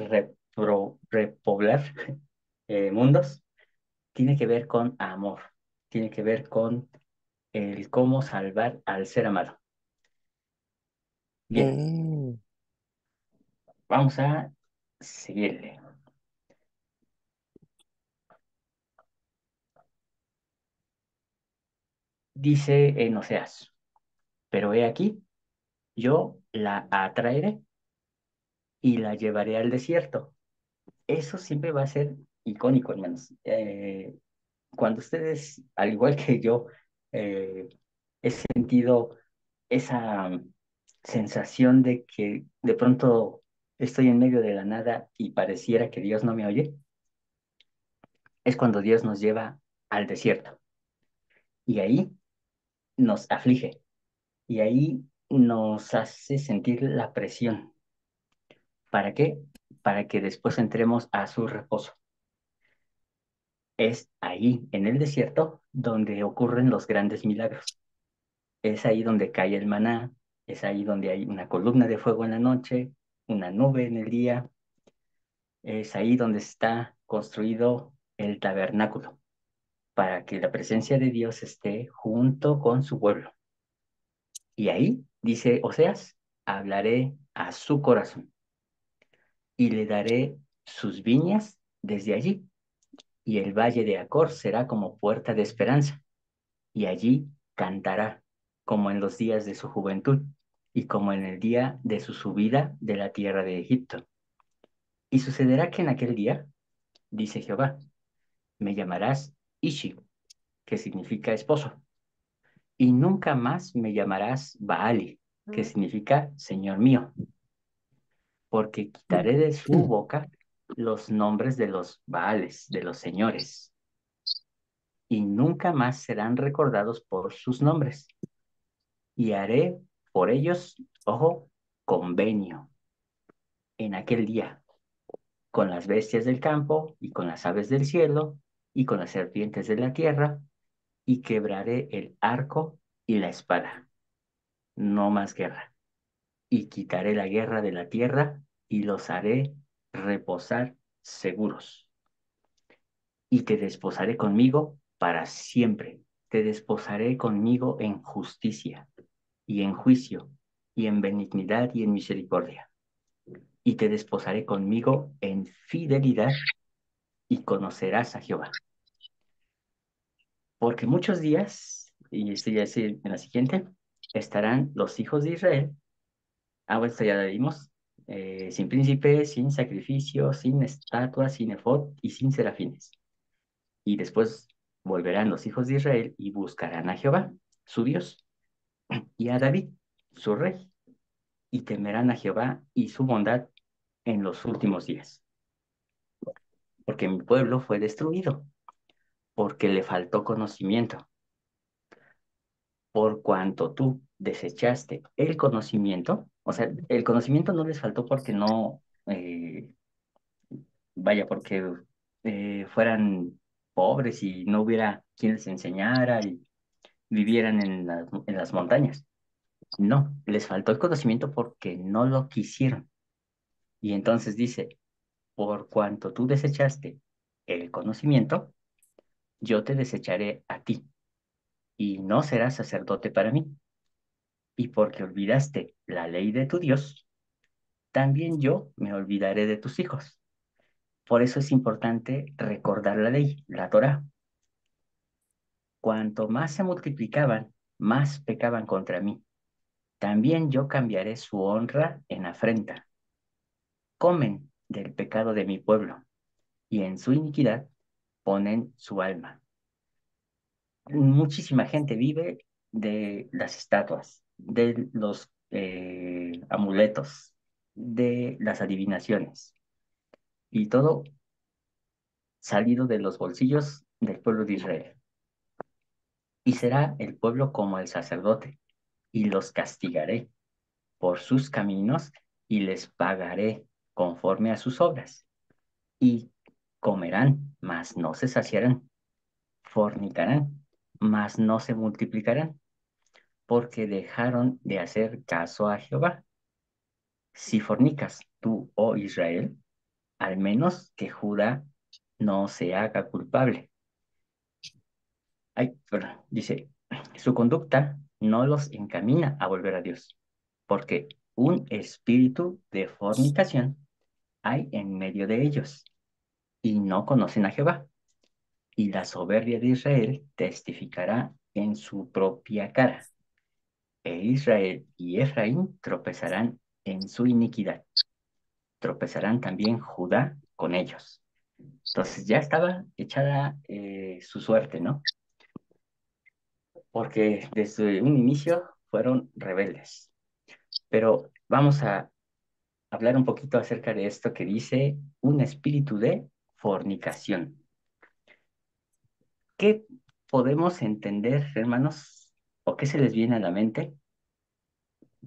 repoblar mundos, tiene que ver con amor, tiene que ver con el cómo salvar al ser amado. Bien, Mm, vamos a seguirle. Dice en Oseas, pero he aquí, yo la atraeré y la llevaré al desierto. Eso siempre va a ser icónico, hermanos. Cuando ustedes, al igual que yo, eh, he sentido esa sensación de que de pronto estoy en medio de la nada y pareciera que Dios no me oye, es cuando Dios nos lleva al desierto y ahí nos aflige y ahí nos hace sentir la presión. ¿Para qué? Para que después entremos a su reposo. Es ahí, en el desierto, donde ocurren los grandes milagros. Es ahí donde cae el maná, es ahí donde hay una columna de fuego en la noche, una nube en el día, es ahí donde está construido el tabernáculo, para que la presencia de Dios esté junto con su pueblo. Y ahí, dice Oseas, hablaré a su corazón y le daré sus viñas desde allí, y el valle de Acor será como puerta de esperanza, y allí cantará como en los días de su juventud y como en el día de su subida de la tierra de Egipto. Y sucederá que en aquel día, dice Jehová, me llamarás Ishi, que significa esposo, y nunca más me llamarás Baali, que significa Señor mío, porque quitaré de su boca los nombres de los Baales, de los señores, y nunca más serán recordados por sus nombres, y haré por ellos, ojo, convenio en aquel día con las bestias del campo y con las aves del cielo y con las serpientes de la tierra, y quebraré el arco y la espada. No más guerra. Y quitaré la guerra de la tierra y los haré reposar seguros. Y te desposaré conmigo para siempre. Te desposaré conmigo en justicia y en juicio y en benignidad y en misericordia. Y te desposaré conmigo en fidelidad y conocerás a Jehová. porque muchos días, y esto ya es en la siguiente, estarán los hijos de Israel. Bueno, esto ya lo vimos. Sin príncipe, sin sacrificio, sin estatuas, sin efod y sin serafines. Y después volverán los hijos de Israel y buscarán a Jehová, su Dios, y a David, su rey, y temerán a Jehová y su bondad en los últimos días. Porque mi pueblo fue destruido, porque le faltó conocimiento. Por cuanto tú desechaste el conocimiento, o sea, el conocimiento no les faltó porque no, vaya, porque fueran pobres y no hubiera quien les enseñara y vivieran en las montañas. No, les faltó el conocimiento porque no lo quisieron. Y entonces dice, por cuanto tú desechaste el conocimiento, yo te desecharé a ti, y no serás sacerdote para mí. Y porque olvidaste la ley de tu Dios, también yo me olvidaré de tus hijos. Por eso es importante recordar la ley, la Torá. Cuanto más se multiplicaban, más pecaban contra mí. También yo cambiaré su honra en afrenta. Comen del pecado de mi pueblo, y en su iniquidad ponen su alma. Muchísima gente vive de las estatuas, de los amuletos, de las adivinaciones, y todo salido de los bolsillos del pueblo de Israel. Y será el pueblo como el sacerdote, y los castigaré por sus caminos, y les pagaré conforme a sus obras. Y comerán, mas no se saciarán, fornicarán, mas no se multiplicarán, porque dejaron de hacer caso a Jehová. Si fornicas tú, oh Israel, al menos que Judá no se haga culpable. Ay, perdón, dice, su conducta no los encamina a volver a Dios, porque un espíritu de fornicación hay en medio de ellos, y no conocen a Jehová. Y la soberbia de Israel testificará en su propia cara. E Israel y Efraín tropezarán en su iniquidad. Tropezarán también Judá con ellos. Entonces ya estaba echada su suerte, ¿no? Porque desde un inicio fueron rebeldes. Pero vamos a hablar un poquito acerca de esto que dice un espíritu de fornicación. ¿Qué podemos entender, hermanos, o qué se les viene a la mente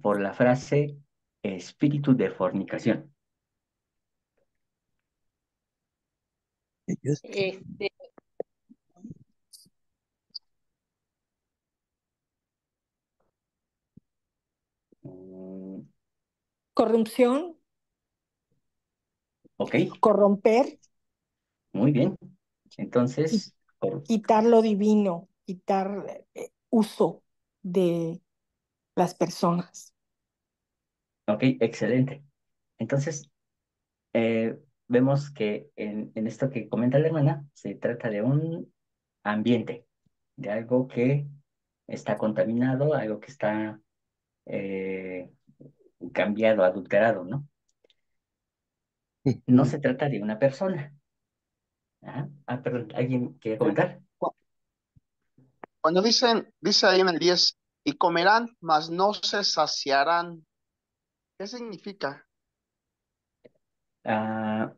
por la frase espíritu de fornicación? Ellos, Este, Mm, Corrupción, ok, corromper, muy bien. qui- Entonces, quitar lo divino, quitar uso de las personas. ok, excelente. Entonces, vemos que en esto que comenta la hermana, se trata de un ambiente, de algo que está contaminado, algo que está eh, cambiado, adulterado, ¿no? No ujú. se trata de una persona. Perdón, ¿alguien quiere comentar? Cu- Cuando dice ahí en el 10 y comerán, mas no se saciarán, ¿qué significa? Ah,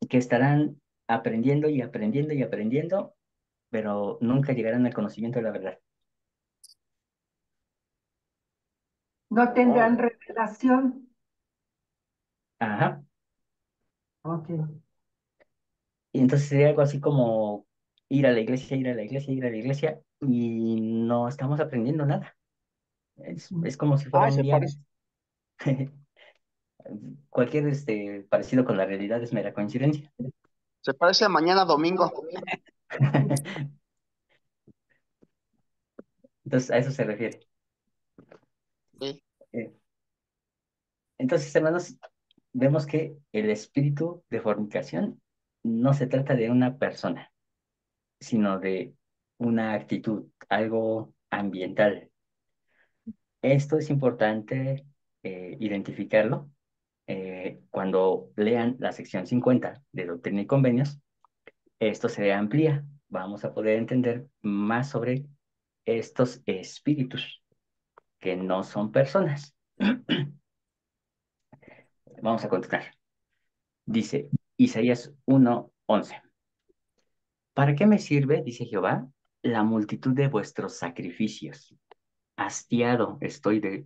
que estarán aprendiendo y aprendiendo y aprendiendo, pero nunca llegarán al conocimiento de la verdad. No Oh, tendrán revelación. Ajá. Ok. Y entonces sería algo así como ir a la iglesia, ir a la iglesia, ir a la iglesia, y no estamos aprendiendo nada. Es como si fuera un se día parece, más. Cualquier parecido con la realidad es mera coincidencia. se parece a mañana domingo. Entonces, a eso se refiere. Sí. Eh, Entonces, hermanos, vemos que el espíritu de fornicación no se trata de una persona, sino de una actitud, algo ambiental. Esto es importante identificarlo cuando lean la sección 50 de Doctrina y Convenios. Esto se amplía. Vamos a poder entender más sobre estos espíritus que no son personas. Vamos a continuar. Dice Isaías 1:11. ¿Para qué me sirve, dice Jehová, la multitud de vuestros sacrificios? Hastiado estoy de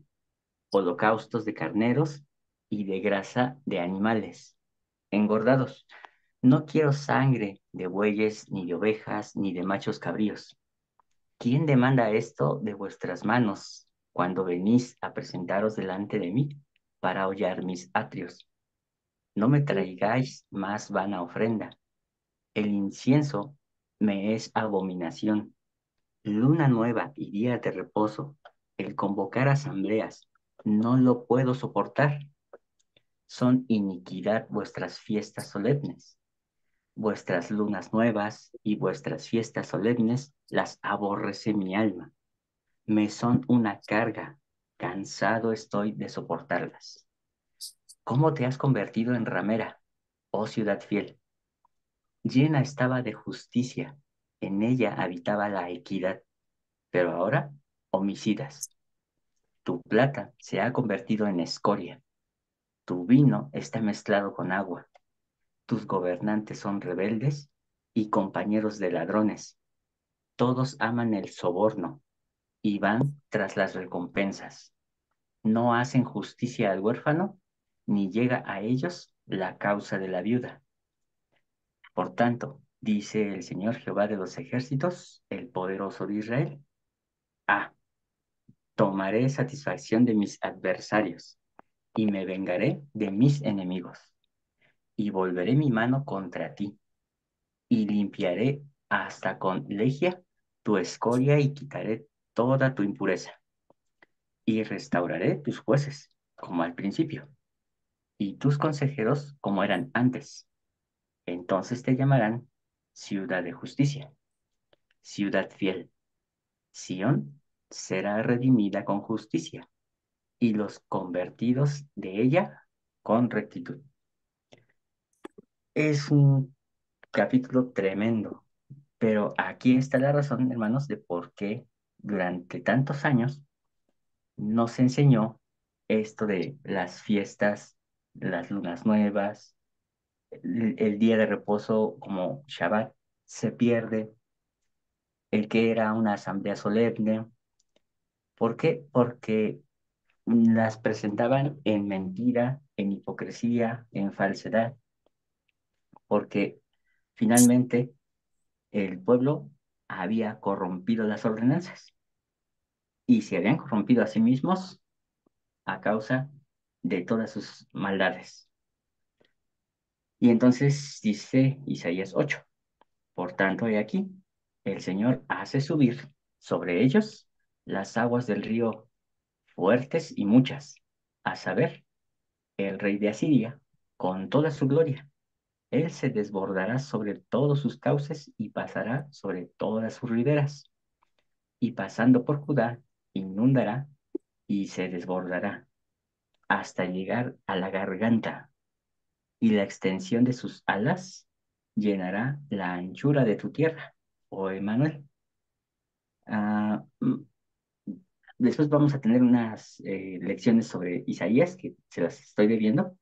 holocaustos de carneros y de grasa de animales engordados. No quiero sangre de bueyes, ni de ovejas, ni de machos cabríos. ¿Quién demanda esto de vuestras manos cuando venís a presentaros delante de mí para hollar mis atrios? No me traigáis más vana ofrenda. El incienso me es abominación. Luna nueva y día de reposo, el convocar asambleas, no lo puedo soportar. Son iniquidad vuestras fiestas solemnes. Vuestras lunas nuevas y vuestras fiestas solemnes las aborrece mi alma. Me son una carga, cansado estoy de soportarlas. ¿Cómo te has convertido en ramera, oh ciudad fiel? Llena estaba de justicia, en ella habitaba la equidad, pero ahora homicidas. Tu plata se ha convertido en escoria, tu vino está mezclado con agua, tus gobernantes son rebeldes y compañeros de ladrones. Todos aman el soborno y van tras las recompensas. No hacen justicia al huérfano, ni llega a ellos la causa de la viuda. Por tanto, dice el Señor Jehová de los ejércitos, el poderoso de Israel: Ah, tomaré satisfacción de mis adversarios y me vengaré de mis enemigos, y volveré mi mano contra ti, y limpiaré hasta con lejía tu escoria y quitaré toda tu impureza, y restauraré tus jueces como al principio, y tus consejeros como eran antes. Entonces te llamarán ciudad de justicia, ciudad fiel. Sión será redimida con justicia, y los convertidos de ella con rectitud. Es un capítulo tremendo, pero aquí está la razón, hermanos, de por qué durante tantos años nos enseñó esto de las fiestas, las lunas nuevas, el día de reposo como Shabbat se pierde, el que era una asamblea solemne. ¿Por qué? Porque las presentaban en mentira, en hipocresía, en falsedad, porque finalmente el pueblo había corrompido las ordenanzas y se habían corrompido a sí mismos a causa de todas sus maldades. Y entonces dice Isaías 8, por tanto, he aquí, el Señor hace subir sobre ellos las aguas del río fuertes y muchas, a saber, el rey de Asiria, con toda su gloria. Él se desbordará sobre todos sus cauces y pasará sobre todas sus riberas. Y pasando por Judá, inundará y se desbordará hasta llegar a la garganta, y la extensión de sus alas llenará la anchura de tu tierra, oh Emmanuel. Ah, después vamos a tener unas lecciones sobre Isaías, que se las estoy debiendo,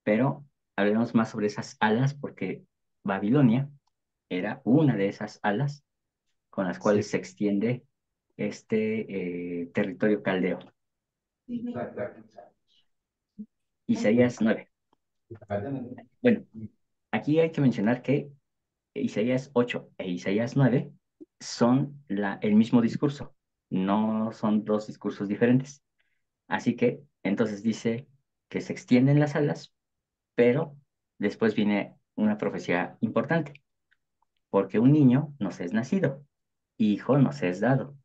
pero hablaremos más sobre esas alas porque Babilonia era una de esas alas con las cuales se extiende este territorio caldeo. Isaías 9. Bueno, aquí hay que mencionar que Isaías 8 e Isaías 9 son el mismo discurso, no son dos discursos diferentes. Así que entonces dice que se extienden las alas, pero después viene una profecía importante, porque un niño nos es nacido, hijo nos es dado,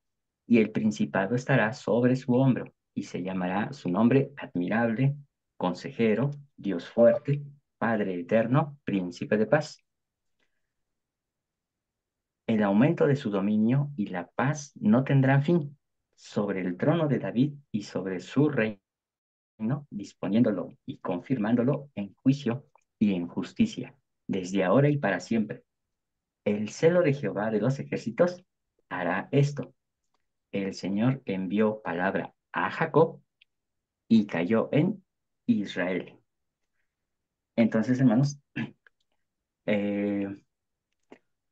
y el principado estará sobre su hombro, y se llamará su nombre admirable, consejero, Dios fuerte, Padre eterno, príncipe de paz. El aumento de su dominio y la paz no tendrán fin sobre el trono de David y sobre su reino, disponiéndolo y confirmándolo en juicio y en justicia, desde ahora y para siempre. El celo de Jehová de los ejércitos hará esto. El Señor envió palabra a Jacob y cayó en Israel. Entonces, hermanos, eh,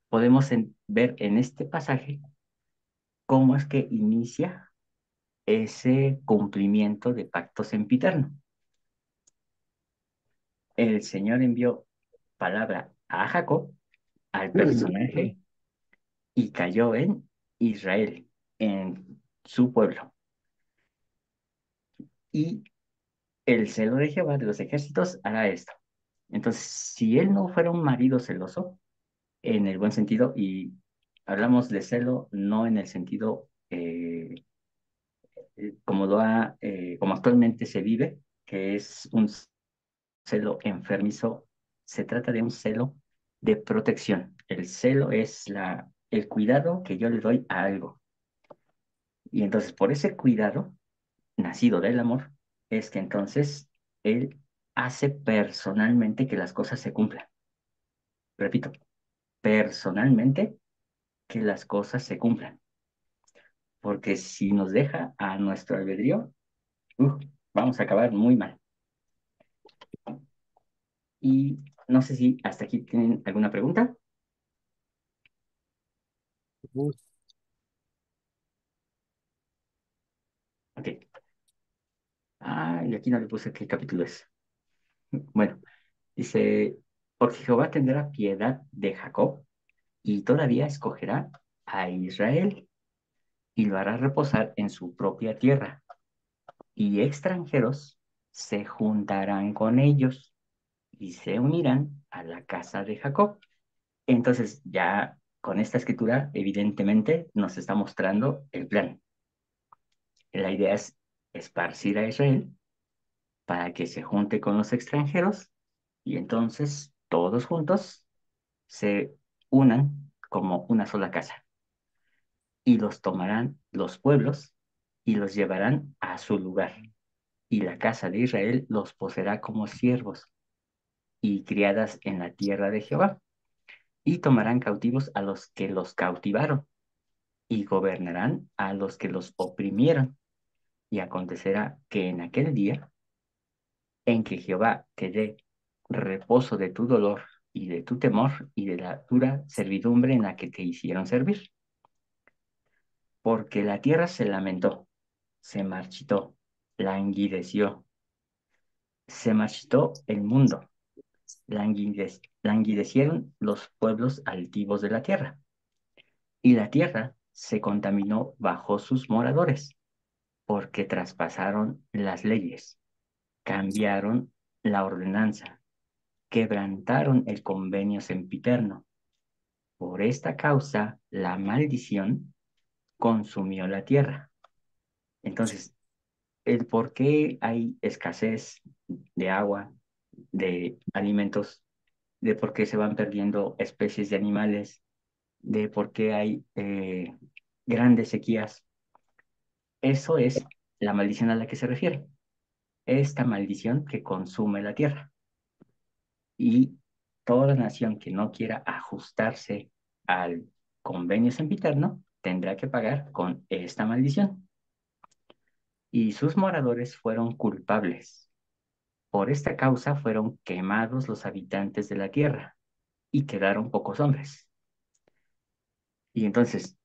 podemos ver en este pasaje cómo es que inicia ese cumplimiento de pacto sempiterno. El Señor envió palabra a Jacob, al personaje, y cayó en Israel, en su pueblo. Y el celo de Jehová de los ejércitos hará esto. Entonces, si él no fuera un marido celoso, en el buen sentido, y hablamos de celo no en el sentido como actualmente se vive, que es un celo enfermizo, se trata de un celo de protección. El celo es el cuidado que yo le doy a algo. Y entonces, por ese cuidado, nacido del amor, es que entonces él hace personalmente que las cosas se cumplan. Repito, personalmente que las cosas se cumplan. Porque si nos deja a nuestro albedrío, vamos a acabar muy mal. Y no sé si hasta aquí tienen alguna pregunta. Ok. Y aquí no le puse qué capítulo es. Bueno, dice, porque Jehová tendrá piedad de Jacob y todavía escogerá a Israel y lo hará reposar en su propia tierra, y extranjeros se juntarán con ellos y se unirán a la casa de Jacob. Entonces, ya con esta escritura, evidentemente nos está mostrando el plan. La idea es esparcir a Israel para que se junte con los extranjeros y entonces todos juntos se unan como una sola casa y los tomarán los pueblos y los llevarán a su lugar. Y la casa de Israel los poseerá como siervos y criadas en la tierra de Jehová. Y tomarán cautivos a los que los cautivaron y gobernarán a los que los oprimieron. Y acontecerá que en aquel día en que Jehová te dé reposo de tu dolor y de tu temor y de la dura servidumbre en la que te hicieron servir. Porque la tierra se lamentó, se marchitó, languideció, se marchitó el mundo, languidecieron los pueblos altivos de la tierra, y la tierra se contaminó bajo sus moradores, porque traspasaron las leyes, cambiaron la ordenanza, quebrantaron el convenio sempiterno. Por esta causa, la maldición consumió la tierra. Entonces, el por qué hay escasez de agua, de alimentos, de por qué se van perdiendo especies de animales, de por qué hay grandes sequías, eso es la maldición a la que se refiere. Esta maldición que consume la tierra. Y toda nación que no quiera ajustarse al convenio sempiterno tendrá que pagar con esta maldición. Y sus moradores fueron culpables. Por esta causa fueron quemados los habitantes de la tierra y quedaron pocos hombres. Y entonces,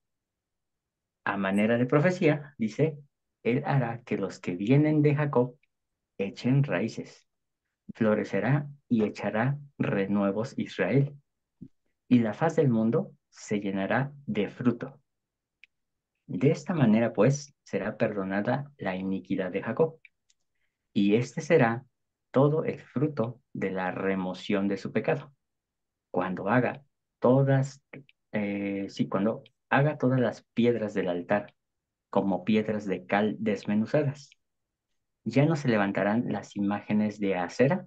a manera de profecía, dice, él hará que los que vienen de Jacob echen raíces, florecerá y echará renuevos Israel, y la faz del mundo se llenará de fruto. De esta manera, pues, será perdonada la iniquidad de Jacob, y este será todo el fruto de la remoción de su pecado, cuando haga cuando haga todas las piedras del altar como piedras de cal desmenuzadas. Ya no se levantarán las imágenes de acera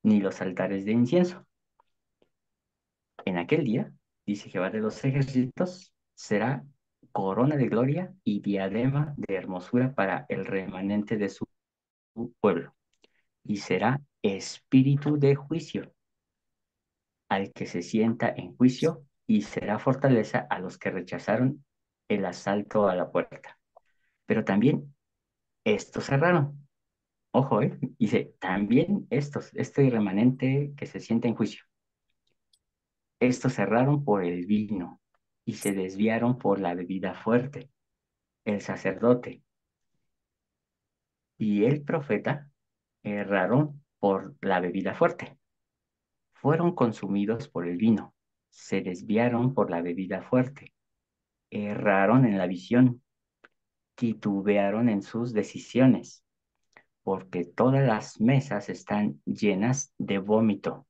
ni los altares de incienso. En aquel día dice Jehová de los ejércitos, será corona de gloria y diadema de hermosura para el remanente de su pueblo, y será espíritu de juicio al que se sienta en juicio, y será fortaleza a los que rechazaron el asalto a la puerta. Pero también estos cerraron. Ojo, dice, también este remanente que se sienta en juicio. Estos cerraron por el vino y se desviaron por la bebida fuerte. El sacerdote y el profeta erraron por la bebida fuerte. Fueron consumidos por el vino. Se desviaron por la bebida fuerte. Erraron en la visión. Titubearon en sus decisiones, porque todas las mesas están llenas de vómito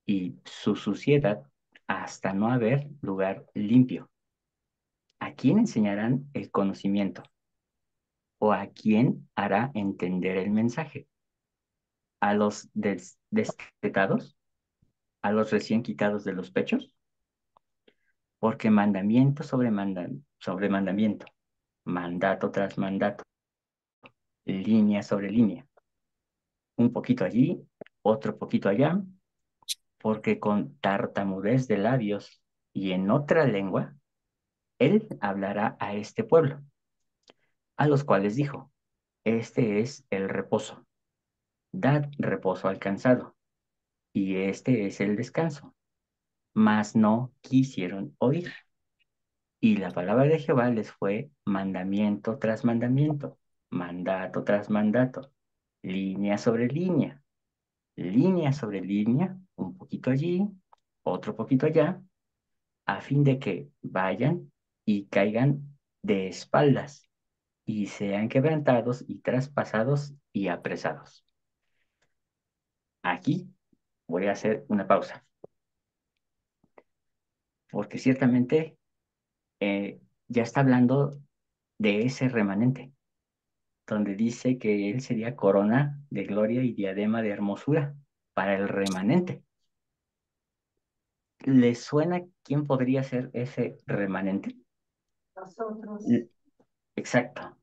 y su suciedad hasta no haber lugar limpio. ¿A quién enseñarán el conocimiento? ¿O a quién hará entender el mensaje? ¿A los destetados? ¿A los recién quitados de los pechos? Porque mandamiento sobre mandamiento, mandato tras mandato, línea sobre línea, un poquito allí, otro poquito allá, porque con tartamudez de labios y en otra lengua, él hablará a este pueblo, a los cuales dijo, este es el reposo, dad reposo al cansado, y este es el descanso. Mas no quisieron oír. Y la palabra de Jehová les fue mandamiento tras mandamiento, mandato tras mandato, línea sobre línea sobre línea, un poquito allí, otro poquito allá, a fin de que vayan y caigan de espaldas y sean quebrantados y traspasados y apresados. Aquí voy a hacer una pausa, porque ciertamente ya está hablando de ese remanente, donde dice que él sería corona de gloria y diadema de hermosura para el remanente. ¿Les suena quién podría ser ese remanente? Nosotros. Exacto.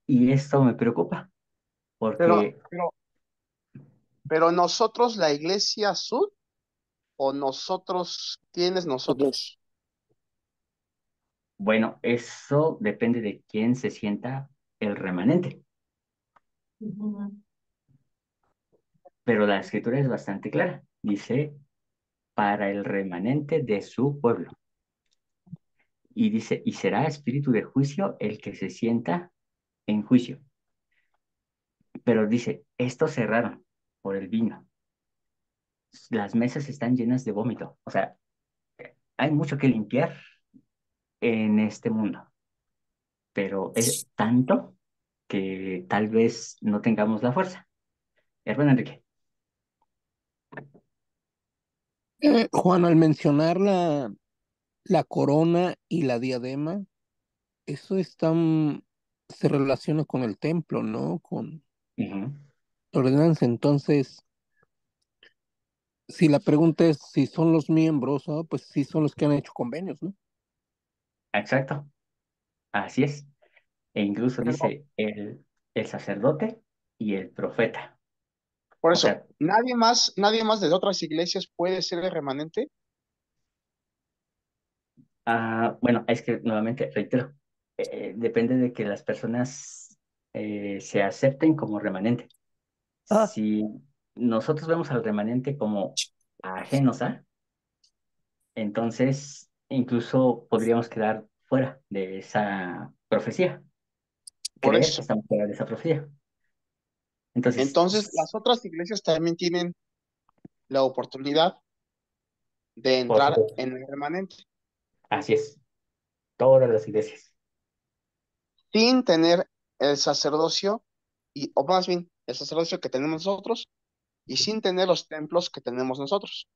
Y esto me preocupa, Pero, porque, pero, pero nosotros, la Iglesia Sud, o nosotros, ¿quiénes nosotros? bueno, eso depende de quién se sienta el remanente, Ujú. pero la escritura es bastante clara. Dice, para el remanente de su pueblo. Y dice, y será espíritu de juicio el que se sienta en juicio. Pero dice, estos cerraron por el vino. Las mesas están llenas de vómito. O sea, hay mucho que limpiar en este mundo, pero es tanto que tal vez no tengamos la fuerza. Hermano Enrique. Juan, al mencionar la corona y la diadema, eso se relaciona con el templo, ¿no? Con Ujú. la ordenanza. Entonces, si la pregunta es si son los miembros, ¿no? Pues sí son los que han hecho convenios, ¿no? Exacto, así es. E incluso Pero, dice el sacerdote y el profeta. por O eso, sea, nadie más de otras iglesias puede ser el remanente. bueno, es que nuevamente reitero, depende de que las personas se acepten como remanente. Ah, Si nosotros vemos al remanente como ajenos a, entonces incluso podríamos quedar fuera de esa profecía, Por creer que eso. estamos fuera de esa profecía. Entonces, Entonces, las otras iglesias también tienen la oportunidad de por entrar supuesto, en el remanente, así es, todas las iglesias. sin tener el sacerdocio, o más bien, el sacerdocio que tenemos nosotros, y sin tener los templos que tenemos nosotros.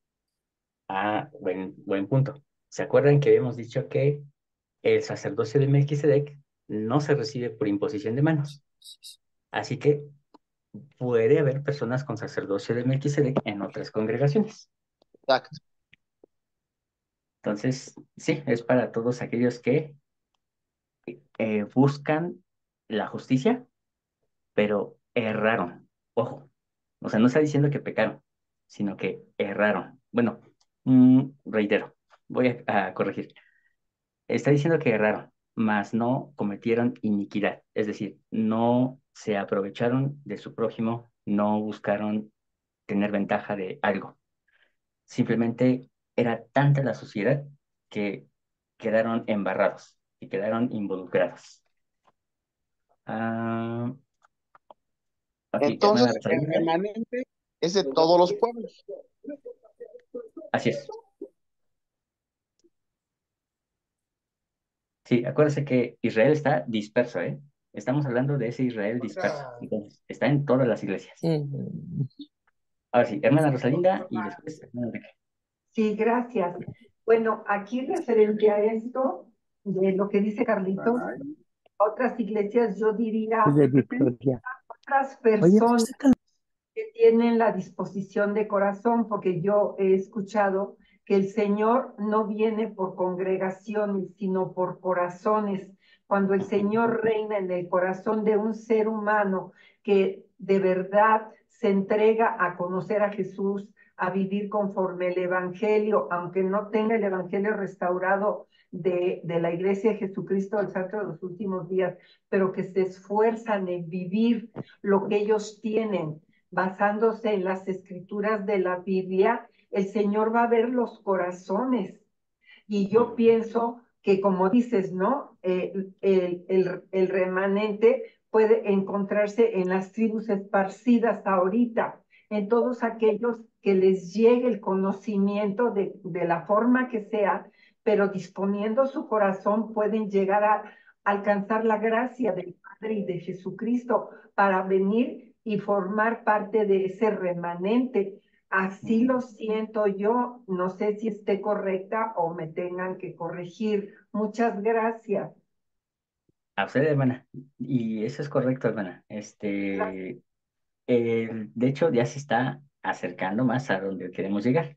Buen punto. ¿Se acuerdan que habíamos dicho que el sacerdocio de Melquisedec no se recibe por imposición de manos? Así que puede haber personas con sacerdocio de Melquisedec en otras congregaciones. Exacto. Entonces, sí, es para todos aquellos que buscan la justicia, pero erraron. Ojo, o sea, no está diciendo que pecaron, sino que erraron. Bueno, reitero, voy a corregir. Está diciendo que erraron, mas no cometieron iniquidad. Es decir, no se aprovecharon de su prójimo, no buscaron tener ventaja de algo. Simplemente era tanta la sociedad que quedaron embarrados y quedaron involucrados. Ah, ok, hermana Entonces, el Rosalinda, remanente es de todos los pueblos. así es. Sí, acuérdense que Israel está disperso, ¿eh? Estamos hablando de ese Israel disperso. Entonces, está en todas las iglesias. Mm. Ahora sí, hermana Rosalinda y después hermana Enrique. Sí, gracias. Bueno, aquí referente a esto, de lo que dice Carlitos, otras iglesias, yo diría De Victoria. otras Oye, personas sácalo. que tienen la disposición de corazón, porque yo he escuchado que el Señor no viene por congregaciones, sino por corazones. Cuando el Señor reina en el corazón de un ser humano que de verdad se entrega a conocer a Jesús, a vivir conforme el Evangelio, aunque no tenga el Evangelio restaurado de la Iglesia de Jesucristo del Santo de los Últimos Días, pero que se esfuerzan en vivir lo que ellos tienen, basándose en las escrituras de la Biblia, el Señor va a ver los corazones. Y yo pienso que, como dices, ¿no? El remanente puede encontrarse en las tribus esparcidas ahorita, en todos aquellos que les llegue el conocimiento de la forma que sea, pero disponiendo su corazón pueden llegar a alcanzar la gracia del Padre y de Jesucristo para venir y formar parte de ese remanente. Así lo siento yo, no sé si esté correcta o me tengan que corregir. Muchas gracias. A usted, hermana. Y eso es correcto, hermana. De hecho, ya se está acercando más a donde queremos llegar.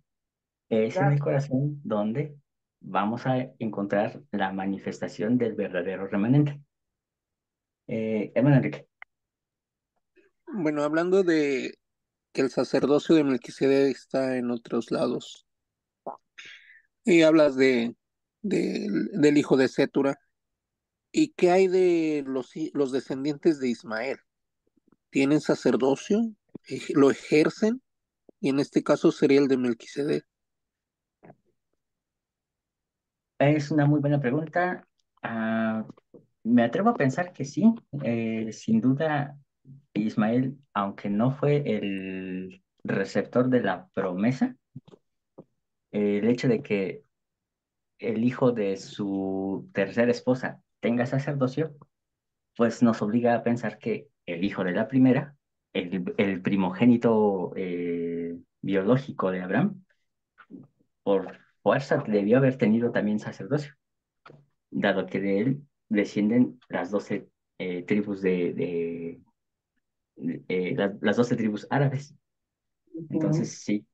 Es en el Gracias. corazón donde vamos a encontrar la manifestación del verdadero remanente. Hermano Enrique. Bueno, hablando de que el sacerdocio de Melquisedec está en otros lados, y hablas del hijo de Sétura, ¿y qué hay de los descendientes de Ismael? ¿Tienen sacerdocio? ¿Lo ejercen? Y en este caso sería el de Melquisedec. Es una muy buena pregunta. Ah, me atrevo a pensar que sí. Sin duda, Ismael, aunque no fue el receptor de la promesa, el hecho de que el hijo de su tercera esposa tenga sacerdocio, pues nos obliga a pensar que el hijo de la primera, el primogénito biológico de Abraham, por fuerza debió haber tenido también sacerdocio, dado que de él descienden las 12 tribus las 12 tribus árabes. Entonces, sí,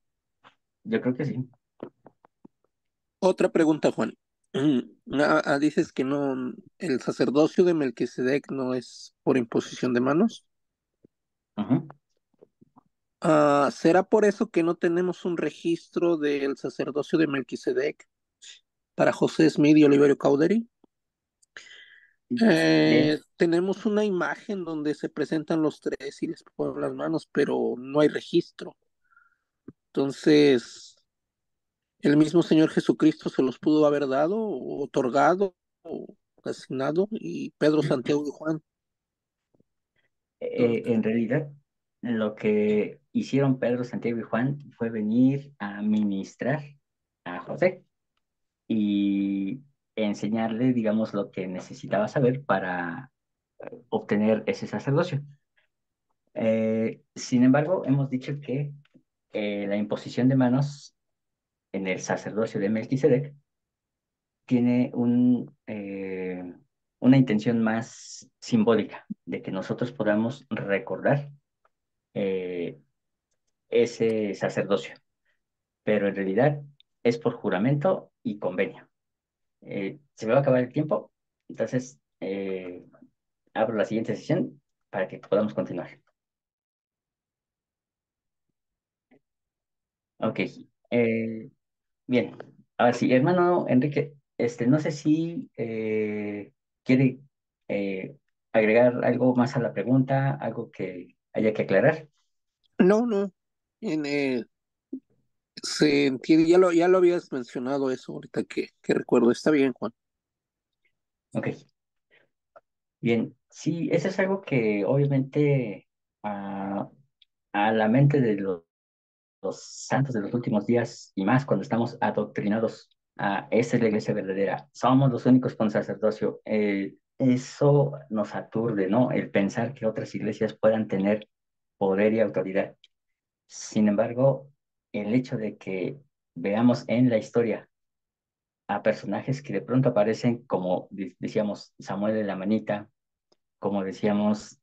yo creo que sí. Otra pregunta, Juan. Dices que no, el sacerdocio de Melquisedec no es por imposición de manos. Ujú. ¿Será por eso que no tenemos un registro del sacerdocio de Melquisedec para José Smith y Oliverio Cowdery? De, Tenemos una imagen donde se presentan los tres y les ponen las manos, pero no hay registro. Entonces, el mismo Señor Jesucristo se los pudo haber dado, o otorgado, o asignado, y Pedro, Santiago y Juan. en realidad, lo que hicieron Pedro, Santiago y Juan fue venir a ministrar a José y enseñarle, digamos, lo que necesitaba saber para obtener ese sacerdocio. Sin embargo, hemos dicho que la imposición de manos en el sacerdocio de Melquisedec tiene una intención más simbólica de que nosotros podamos recordar eh, ese sacerdocio, pero en realidad es por juramento y convenio. Se me va a acabar el tiempo, entonces abro la siguiente sesión para que podamos continuar. Ok. Bien, ahora sí, hermano Enrique, no sé si quiere agregar algo más a la pregunta, algo que haya que aclarar. No, no. En, se entiende, ya lo habías mencionado eso ahorita que recuerdo. Está bien, Juan. Ok, bien, sí, eso es algo que obviamente a, a la mente de los santos de los últimos días y más cuando estamos adoctrinados a esa es la iglesia verdadera, somos los únicos con sacerdocio. Eso nos aturde, ¿no? El pensar que otras iglesias puedan tener poder y autoridad. Sin embargo, el hecho de que veamos en la historia a personajes que de pronto aparecen como decíamos Samuel de la Manita, como decíamos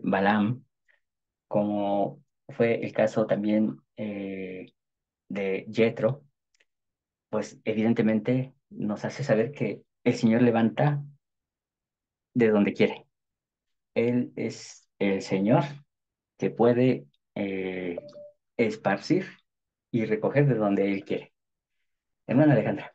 Balaam, como fue el caso también de Jethro, pues evidentemente nos hace saber que el Señor levanta de donde quiere. Él es el Señor que puede eh, esparcir y recoger de donde Él quiere. Hermana Alejandra.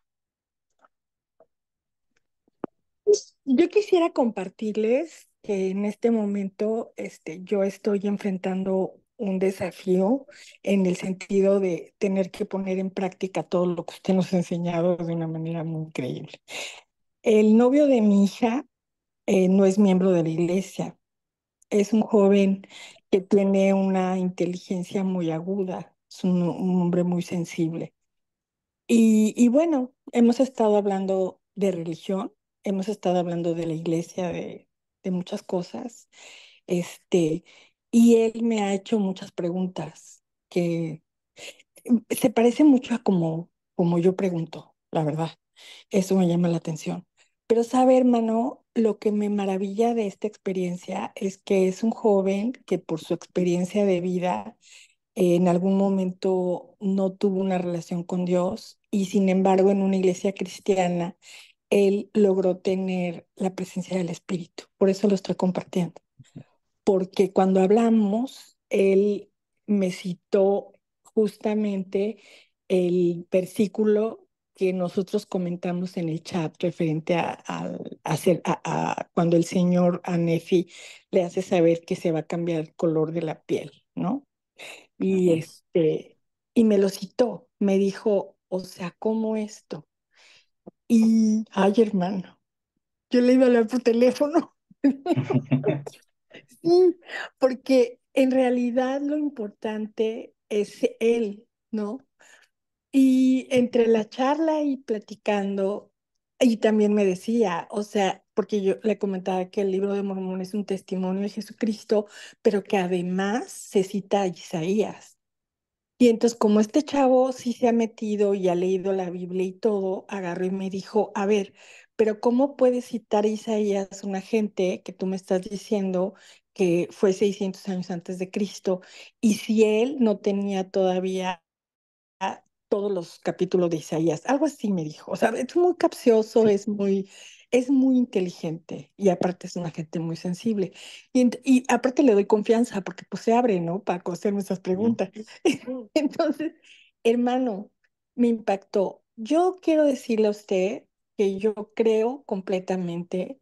Yo quisiera compartirles que en este momento yo estoy enfrentando un desafío en el sentido de tener que poner en práctica todo lo que usted nos ha enseñado de una manera muy increíble. El novio de mi hija no es miembro de la iglesia, es un joven que tiene una inteligencia muy aguda, es un hombre muy sensible. Y bueno, hemos estado hablando de religión, hemos estado hablando de la iglesia, de muchas cosas, este, y él me ha hecho muchas preguntas que se parecen mucho a como yo pregunto, la verdad. Eso me llama la atención. Pero sabe, hermano, lo que me maravilla de esta experiencia es que es un joven que por su experiencia de vida en algún momento no tuvo una relación con Dios y sin embargo en una iglesia cristiana él logró tener la presencia del Espíritu. Por eso lo estoy compartiendo. Porque cuando hablamos, él me citó justamente el versículo que nosotros comentamos en el chat referente a cuando el Señor a Nefi le hace saber que se va a cambiar el color de la piel, ¿no? Y Ujú. y me lo citó, me dijo, o sea, ¿cómo esto? Y, ay, hermano, yo le iba a hablar por teléfono. Sí, porque en realidad lo importante es él, ¿no? Y entre la charla y platicando, y también me decía, o sea, porque yo le comentaba que el libro de Mormón es un testimonio de Jesucristo, pero que además se cita a Isaías. Y entonces, como este chavo sí se ha metido y ha leído la Biblia y todo, agarró y me dijo, a ver, pero ¿cómo puedes citar a Isaías, una gente que tú me estás diciendo que fue 600 años antes de Cristo, y si él no tenía todavía todos los capítulos de Isaías? Algo así me dijo. O sea, es muy capcioso, Sí. es muy inteligente y aparte es una gente muy sensible. Y aparte le doy confianza porque pues se abre, ¿no? Para hacerme esas Ujú. preguntas. Entonces, hermano, me impactó. Yo quiero decirle a usted que yo creo completamente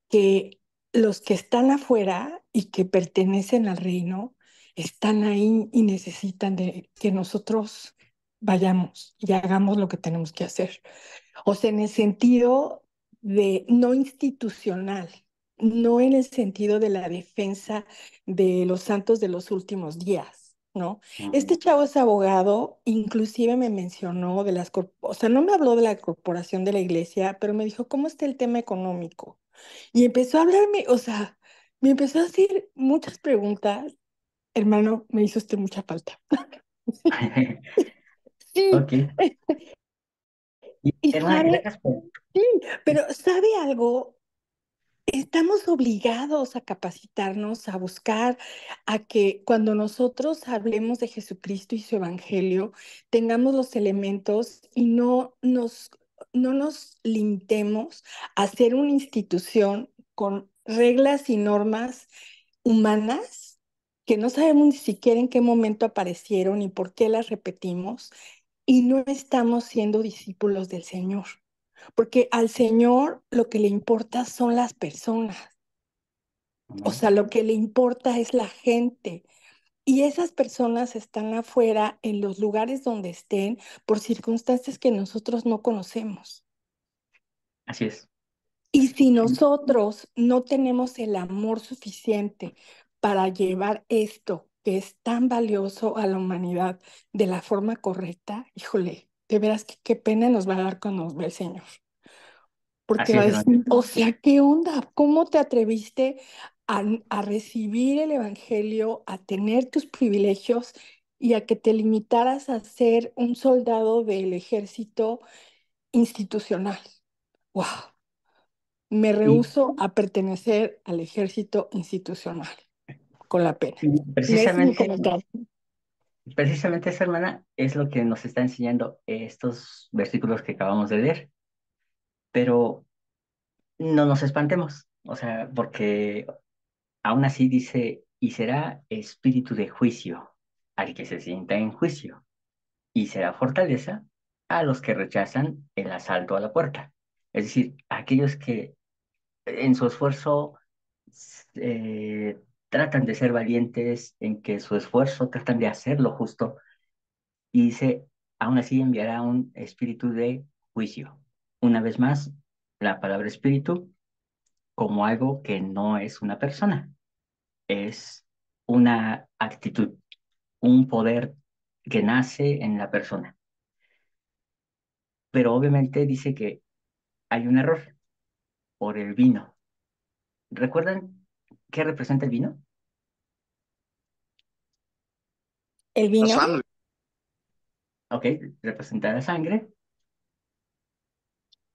que los que están afuera y que pertenecen al reino están ahí y necesitan de que nosotros vayamos y hagamos lo que tenemos que hacer. O sea, en el sentido de no institucional, no en el sentido de la defensa de los santos de los últimos días, ¿no? Este Ujú. chavo es abogado, inclusive me mencionó de o sea, no me habló de la corporación de la iglesia, pero me dijo, ¿cómo está el tema económico? Y empezó a hablarme, o sea, me empezó a hacer muchas preguntas. Hermano, me hizo usted mucha falta. Sí, Ok. Y, y hermana, sabe, gracias por... sí, pero ¿sabe algo? Estamos obligados a capacitarnos, a buscar, a que cuando nosotros hablemos de Jesucristo y su evangelio, tengamos los elementos y no nos no nos limitemos a ser una institución con reglas y normas humanas que no sabemos ni siquiera en qué momento aparecieron y por qué las repetimos, y no estamos siendo discípulos del Señor, porque al Señor lo que le importa son las personas, o sea, lo que le importa es la gente. Y esas personas están afuera en los lugares donde estén por circunstancias que nosotros no conocemos. Así es. Y si nosotros no tenemos el amor suficiente para llevar esto que es tan valioso a la humanidad de la forma correcta, híjole, de veras que qué pena nos va a dar cuando nos ve el Señor. Porque Así va a es, hermana. decir, o sea, ¿qué onda? ¿Cómo te atreviste a recibir el Evangelio, a tener tus privilegios y a que te limitaras a ser un soldado del ejército institucional? ¡Wow! Me Y, rehúso a pertenecer al ejército institucional, con la pena. y Ese es mi precisamente, comentario. precisamente esa hermana es lo que nos está enseñando estos versículos que acabamos de leer. Pero no nos espantemos, o sea, porque aún así dice, y será espíritu de juicio al que se sienta en juicio, y será fortaleza a los que rechazan el asalto a la puerta. Es decir, aquellos que en su esfuerzo eh, tratan de ser valientes, en que su esfuerzo tratan de hacer lo justo, y dice, aún así enviará un espíritu de juicio. Una vez más, la palabra espíritu como algo que no es una persona, es una actitud, un poder que nace en la persona. Pero obviamente dice que hay un error por el vino. ¿Recuerdan qué representa el vino? El La vino, sangre. Ok, representa la sangre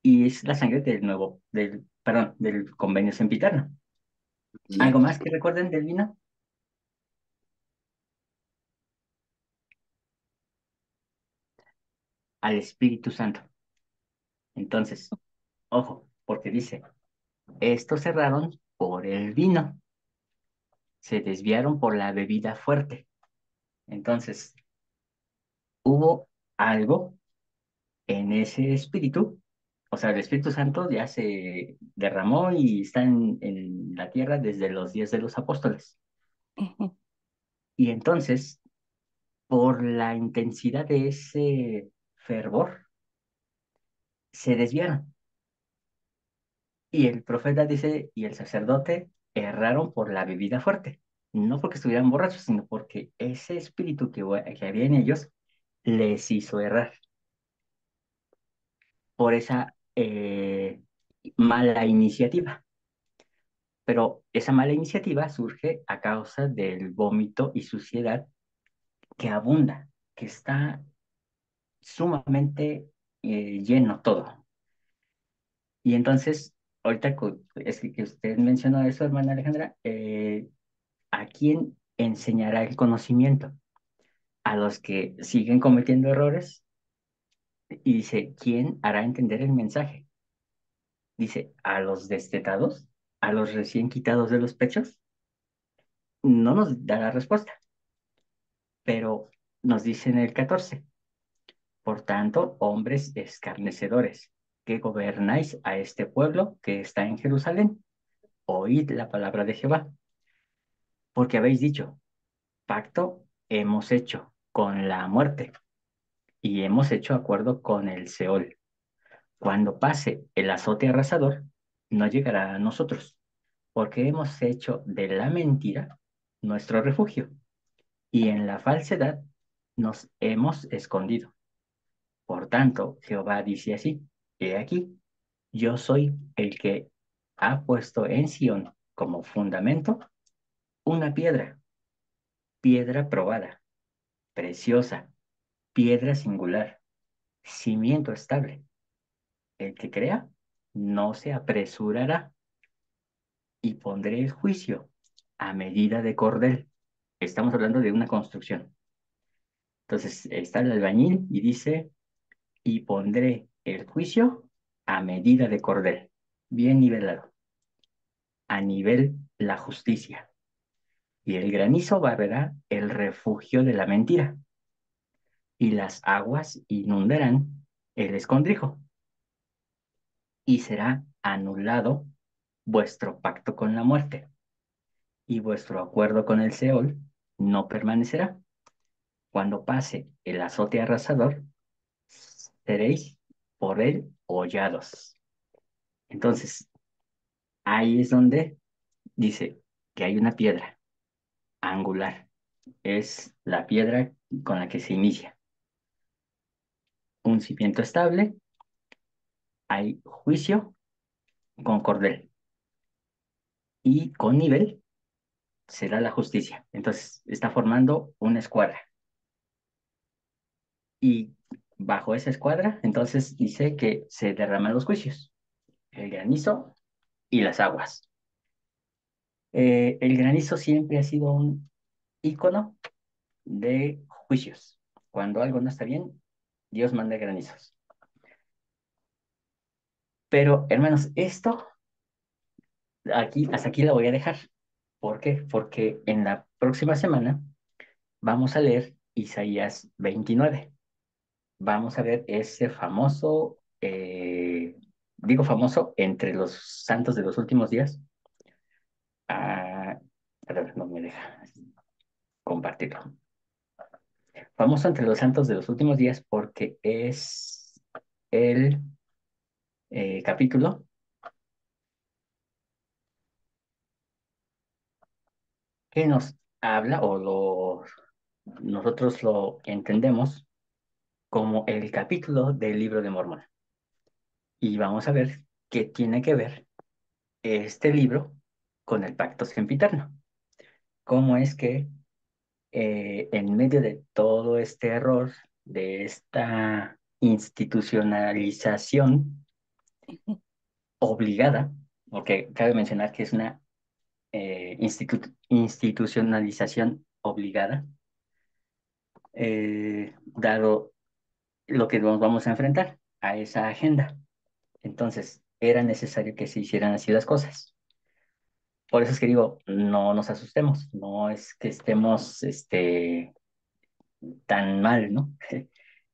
y es la sangre del nuevo, perdón, del convenio sempiterno. ¿Algo más que recuerden del vino? Al Espíritu Santo. Entonces, ojo, porque dice, estos cerraron por el vino, se desviaron por la bebida fuerte. Entonces, hubo algo en ese espíritu, o sea, el Espíritu Santo ya se derramó y está en la tierra desde los días de los apóstoles. ujú, Y entonces, por la intensidad de ese fervor, se desviaron. Y el profeta dice, y el sacerdote erraron por la bebida fuerte. No porque estuvieran borrachos, sino porque ese espíritu que había en ellos les hizo errar por esa mala iniciativa. Pero esa mala iniciativa surge a causa del vómito y suciedad que abunda, que está sumamente lleno todo. Y entonces, ahorita es que usted mencionó eso, hermana Alejandra, ¿a quién enseñará el conocimiento? A los que siguen cometiendo errores. Y dice, ¿quién hará entender el mensaje? Dice, ¿a los destetados? ¿A los recién quitados de los pechos? No nos da la respuesta, pero nos dice en el 14, por tanto, hombres escarnecedores, que gobernáis a este pueblo que está en Jerusalén, oíd la palabra de Jehová, porque habéis dicho, pacto hemos hecho con la muerte y hemos hecho acuerdo con el Seol. Cuando pase el azote arrasador, no llegará a nosotros, porque hemos hecho de la mentira nuestro refugio y en la falsedad nos hemos escondido. Por tanto, Jehová dice así, he aquí, yo soy el que ha puesto en Sión como fundamento una piedra, piedra probada, preciosa, piedra singular, cimiento estable. El que crea no se apresurará y pondré el juicio a medida de cordel. Estamos hablando de una construcción. Entonces está el albañil y dice, y pondré el juicio a medida de cordel, bien nivelado, a nivel la justicia. Y el granizo barrerá el refugio de la mentira, y las aguas inundarán el escondrijo, y será anulado vuestro pacto con la muerte, y vuestro acuerdo con el Seol no permanecerá. Cuando pase el azote arrasador, seréis por él hollados. Entonces, ahí es donde dice que hay una piedra angular. Es la piedra con la que se inicia. Un cimiento estable, hay juicio con cordel y con nivel será la justicia. Entonces, está formando una escuadra. Y bajo esa escuadra, entonces dice que se derraman los juicios, el granizo y las aguas. El granizo siempre ha sido un ícono de juicios. Cuando algo no está bien, Dios manda granizos. Pero, hermanos, esto aquí, hasta aquí la voy a dejar. ¿Por qué? Porque en la próxima semana vamos a leer Isaías 29. Vamos a ver ese famoso, digo famoso, entre los santos de los últimos días. A ver, no me deja compartirlo. Famoso entre los santos de los últimos días porque es el capítulo que nos habla nosotros lo entendemos como el capítulo del libro de Mormón. Y vamos a ver qué tiene que ver este libro con el pacto sempiterno. Cómo es que en medio de todo este error, de esta institucionalización obligada, porque cabe mencionar que es una institucionalización obligada, dado lo que nos vamos a enfrentar a esa agenda. Entonces, era necesario que se hicieran así las cosas. Por eso es que digo, no nos asustemos, no es que estemos tan mal, ¿no?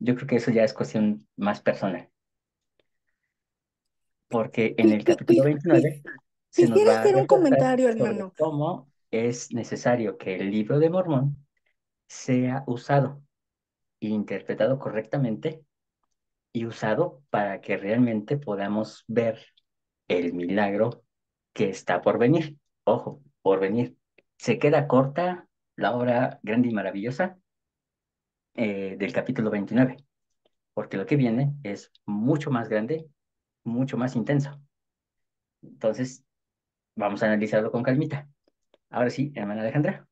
Yo creo que eso ya es cuestión más personal, porque en Qui- el qui- capítulo qui- qui- 29 se nos Quisiera va a hacer un reforzar comentario, sobre hermano. cómo es necesario que el libro de Mormón sea usado e interpretado correctamente y usado para que realmente podamos ver el milagro que está por venir. Ojo, por venir. Se queda corta la obra grande y maravillosa del capítulo 29, porque lo que viene es mucho más grande, mucho más intenso. Entonces, vamos a analizarlo con calmita. Ahora sí, hermana Alejandra.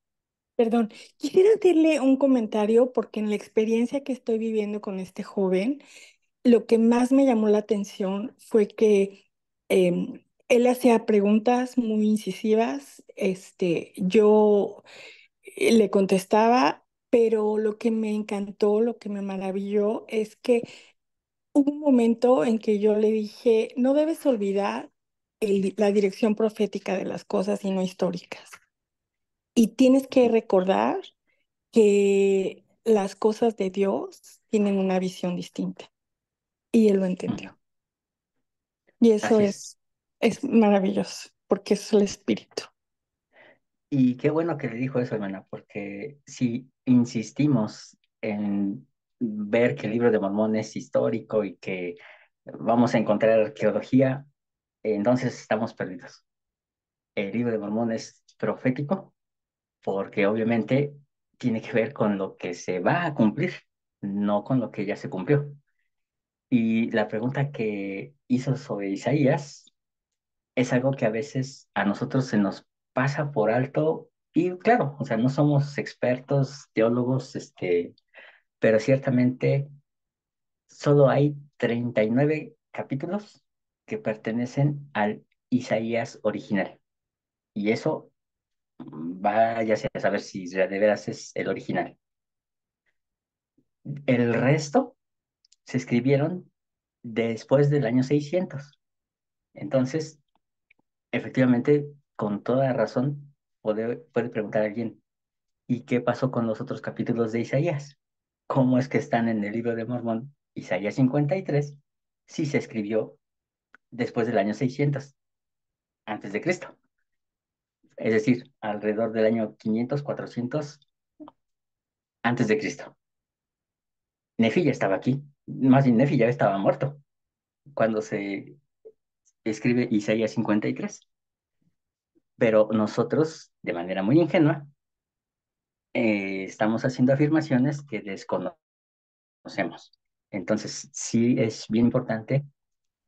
Perdón, quisiera hacerle un comentario porque en la experiencia que estoy viviendo con este joven, lo que más me llamó la atención fue que él hacía preguntas muy incisivas, yo le contestaba, pero lo que me encantó, lo que me maravilló es que hubo un momento en que yo le dije, no debes olvidar la dirección profética de las cosas y no históricas. Y tienes que recordar que las cosas de Dios tienen una visión distinta. Y él lo entendió. Y eso Así es. es maravilloso, porque es el espíritu. Y qué bueno que le dijo eso, hermana, porque si insistimos en ver que el libro de Mormón es histórico y que vamos a encontrar arqueología, entonces estamos perdidos. El libro de Mormón es profético porque obviamente tiene que ver con lo que se va a cumplir, no con lo que ya se cumplió. Y la pregunta que hizo sobre Isaías es algo que a veces a nosotros se nos pasa por alto y claro, o sea, no somos expertos, teólogos, pero ciertamente solo hay 39 capítulos que pertenecen al Isaías original. Y eso, váyase a saber si de veras es el original. El resto se escribieron después del año 600. Entonces, efectivamente, con toda razón, puede preguntar a alguien, ¿y qué pasó con los otros capítulos de Isaías? ¿Cómo es que están en el libro de Mormón, Isaías 53, si se escribió después del año 600 antes de Cristo? Es decir, alrededor del año 500, 400 antes de Cristo. Nefi ya estaba aquí, más bien Nefi ya estaba muerto cuando se escribe Isaías 53. Pero nosotros, de manera muy ingenua, estamos haciendo afirmaciones que desconocemos. Entonces, sí es bien importante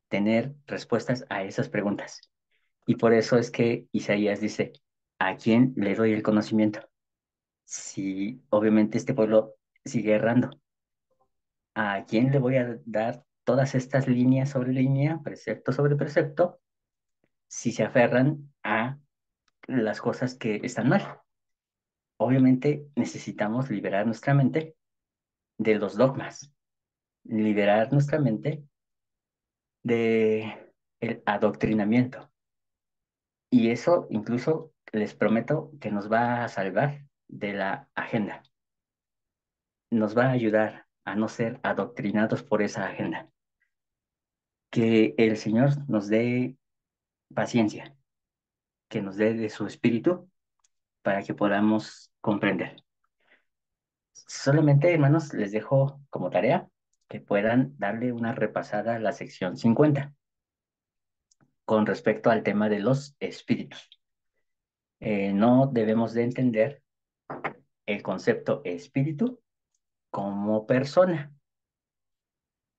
tener respuestas a esas preguntas. Y por eso es que Isaías dice, ¿a quién le doy el conocimiento? Si obviamente este pueblo sigue errando, ¿a quién le voy a dar todas estas líneas sobre línea, precepto sobre precepto, si se aferran a las cosas que están mal? Obviamente necesitamos liberar nuestra mente de los dogmas, liberar nuestra mente de el adoctrinamiento. Y eso incluso les prometo que nos va a salvar de la agenda. Nos va a ayudar a no ser adoctrinados por esa agenda. Que el Señor nos dé paciencia, que nos dé de su espíritu para que podamos comprender. Solamente, hermanos, les dejo como tarea que puedan darle una repasada a la sección 50 con respecto al tema de los espíritus. No debemos de entender el concepto espíritu como persona.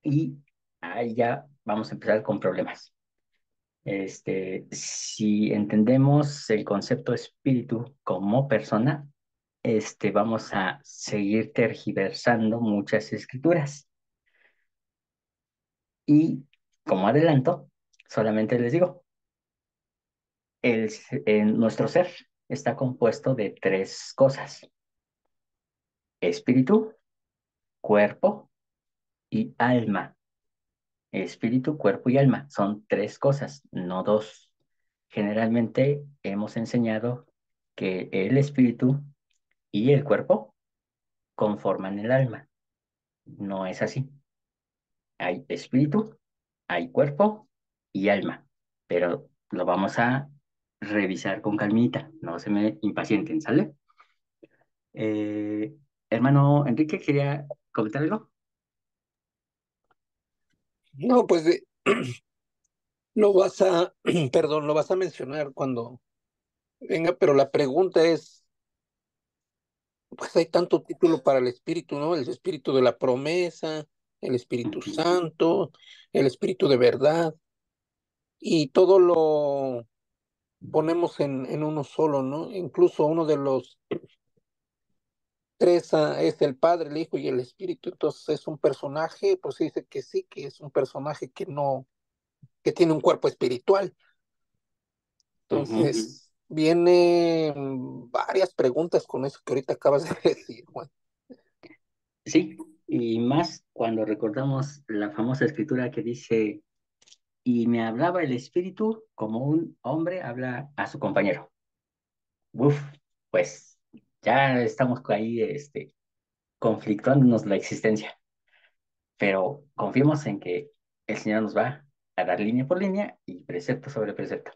Y ahí ya vamos a empezar con problemas. Si entendemos el concepto espíritu como persona, vamos a seguir tergiversando muchas escrituras. Y como adelanto, solamente les digo, nuestro ser está compuesto de tres cosas: espíritu, cuerpo y alma. Espíritu, cuerpo y alma son tres cosas, no dos. Generalmente hemos enseñado que el espíritu y el cuerpo conforman el alma. No es así. Hay espíritu, hay cuerpo y alma, pero lo vamos a revisar con calmita, no se me impacienten, ¿sale? Eh, Hermano Enrique, ¿quería comentar algo? No, pues lo vas a, perdón, lo vas a mencionar cuando venga, pero la pregunta es, pues hay tanto título para el espíritu, ¿no? El espíritu de la promesa, el Espíritu Ujú, Santo, el espíritu de verdad, y todo lo ponemos en uno solo, ¿no? Incluso uno de los tres es el Padre, el Hijo y el Espíritu, entonces es un personaje, pues se dice que sí, que es un personaje que no, que tiene un cuerpo espiritual. ujú. Entonces, vienen varias preguntas con eso que ahorita acabas de decir, Juan. Sí, y más cuando recordamos la famosa escritura que dice, y me hablaba el espíritu como un hombre habla a su compañero. Uf, pues ya estamos ahí, conflictuándonos la existencia, pero confiemos en que el Señor nos va a dar línea por línea y precepto sobre precepto.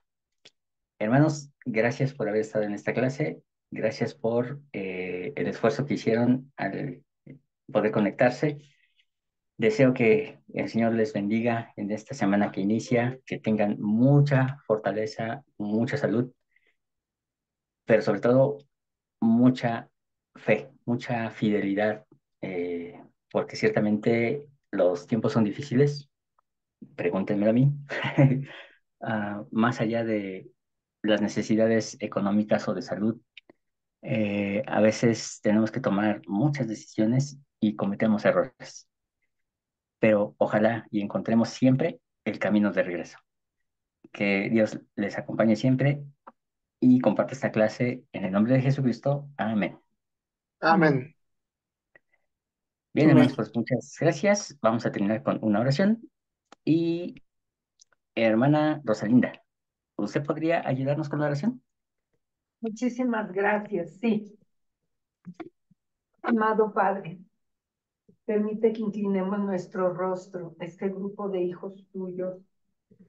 Hermanos, gracias por haber estado en esta clase, gracias por el esfuerzo que hicieron al poder conectarse. Deseo que el Señor les bendiga en esta semana que inicia, que tengan mucha fortaleza, mucha salud, pero sobre todo mucha fe, mucha fidelidad, porque ciertamente los tiempos son difíciles, pregúntenmelo a mí. Más allá de las necesidades económicas o de salud, a veces tenemos que tomar muchas decisiones y cometemos errores, pero ojalá y encontremos siempre el camino de regreso. Que Dios les acompañe siempre y comparte esta clase en el nombre de Jesucristo. Amén. Amén. Amén. Bien, hermanos, Amén. pues muchas gracias. Vamos a terminar con una oración. Y hermana Rosalinda, ¿usted podría ayudarnos con la oración? Muchísimas gracias. Sí, amado Padre, permite que inclinemos nuestro rostro a este grupo de hijos tuyos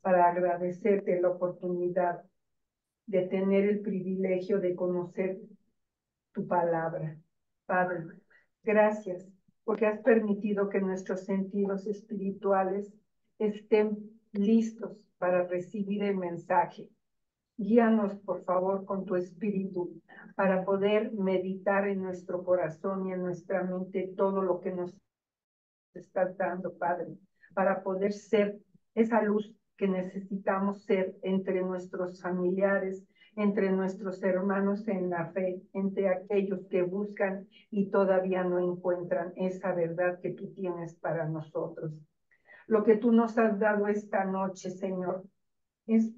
para agradecerte la oportunidad de tener el privilegio de conocer tu palabra. Padre, gracias porque has permitido que nuestros sentidos espirituales estén listos para recibir el mensaje. Guíanos, por favor, con tu espíritu para poder meditar en nuestro corazón y en nuestra mente todo lo que nos estás dando, Padre, para poder ser esa luz que necesitamos ser entre nuestros familiares, entre nuestros hermanos en la fe, entre aquellos que buscan y todavía no encuentran esa verdad que tú tienes para nosotros. Lo que tú nos has dado esta noche, Señor, es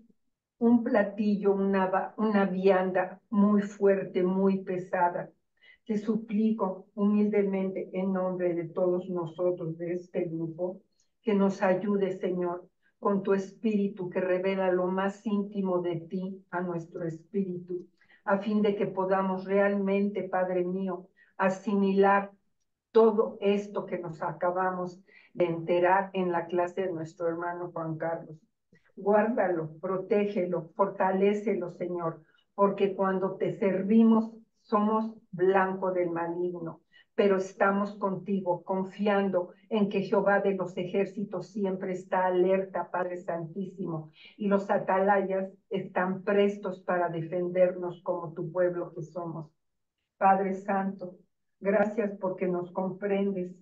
un platillo, una vianda muy fuerte, muy pesada. Te suplico humildemente en nombre de todos nosotros de este grupo, que nos ayude, Señor, con tu espíritu que revela lo más íntimo de ti a nuestro espíritu, a fin de que podamos realmente, Padre mío, asimilar todo esto que nos acabamos de enterar en la clase de nuestro hermano Juan Carlos. Guárdalo, protégelo, fortalécelo, Señor, porque cuando te servimos somos blanco del maligno, pero estamos contigo, confiando en que Jehová de los ejércitos siempre está alerta, Padre Santísimo, y los atalayas están prestos para defendernos como tu pueblo que somos. Padre Santo, gracias porque nos comprendes.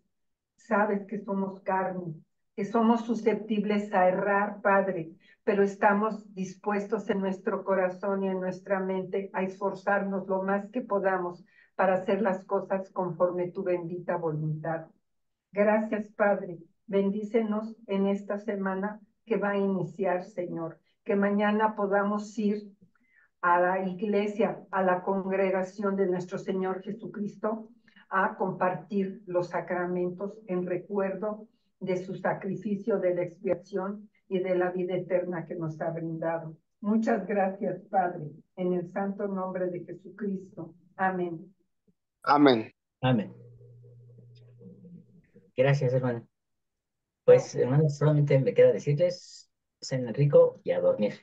Sabes que somos carne, que somos susceptibles a errar, Padre, pero estamos dispuestos en nuestro corazón y en nuestra mente a esforzarnos lo más que podamos para hacer las cosas conforme tu bendita voluntad. Gracias, Padre. Bendícenos en esta semana que va a iniciar, Señor. Que mañana podamos ir a la iglesia, a la congregación de nuestro Señor Jesucristo, a compartir los sacramentos en recuerdo de su sacrificio de la expiación y de la vida eterna que nos ha brindado. Muchas gracias, Padre, en el santo nombre de Jesucristo. Amén. Amén. Amén. Gracias, hermana. Pues, hermanos, solamente me queda decirles, cenen rico y a dormir.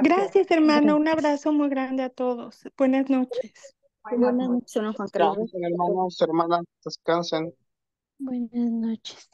Gracias, hermano. Un abrazo muy grande a todos. Buenas noches. Buenas noches, don Juan Carlos. Descansen, hermanos, hermanas, descansen. Buenas noches.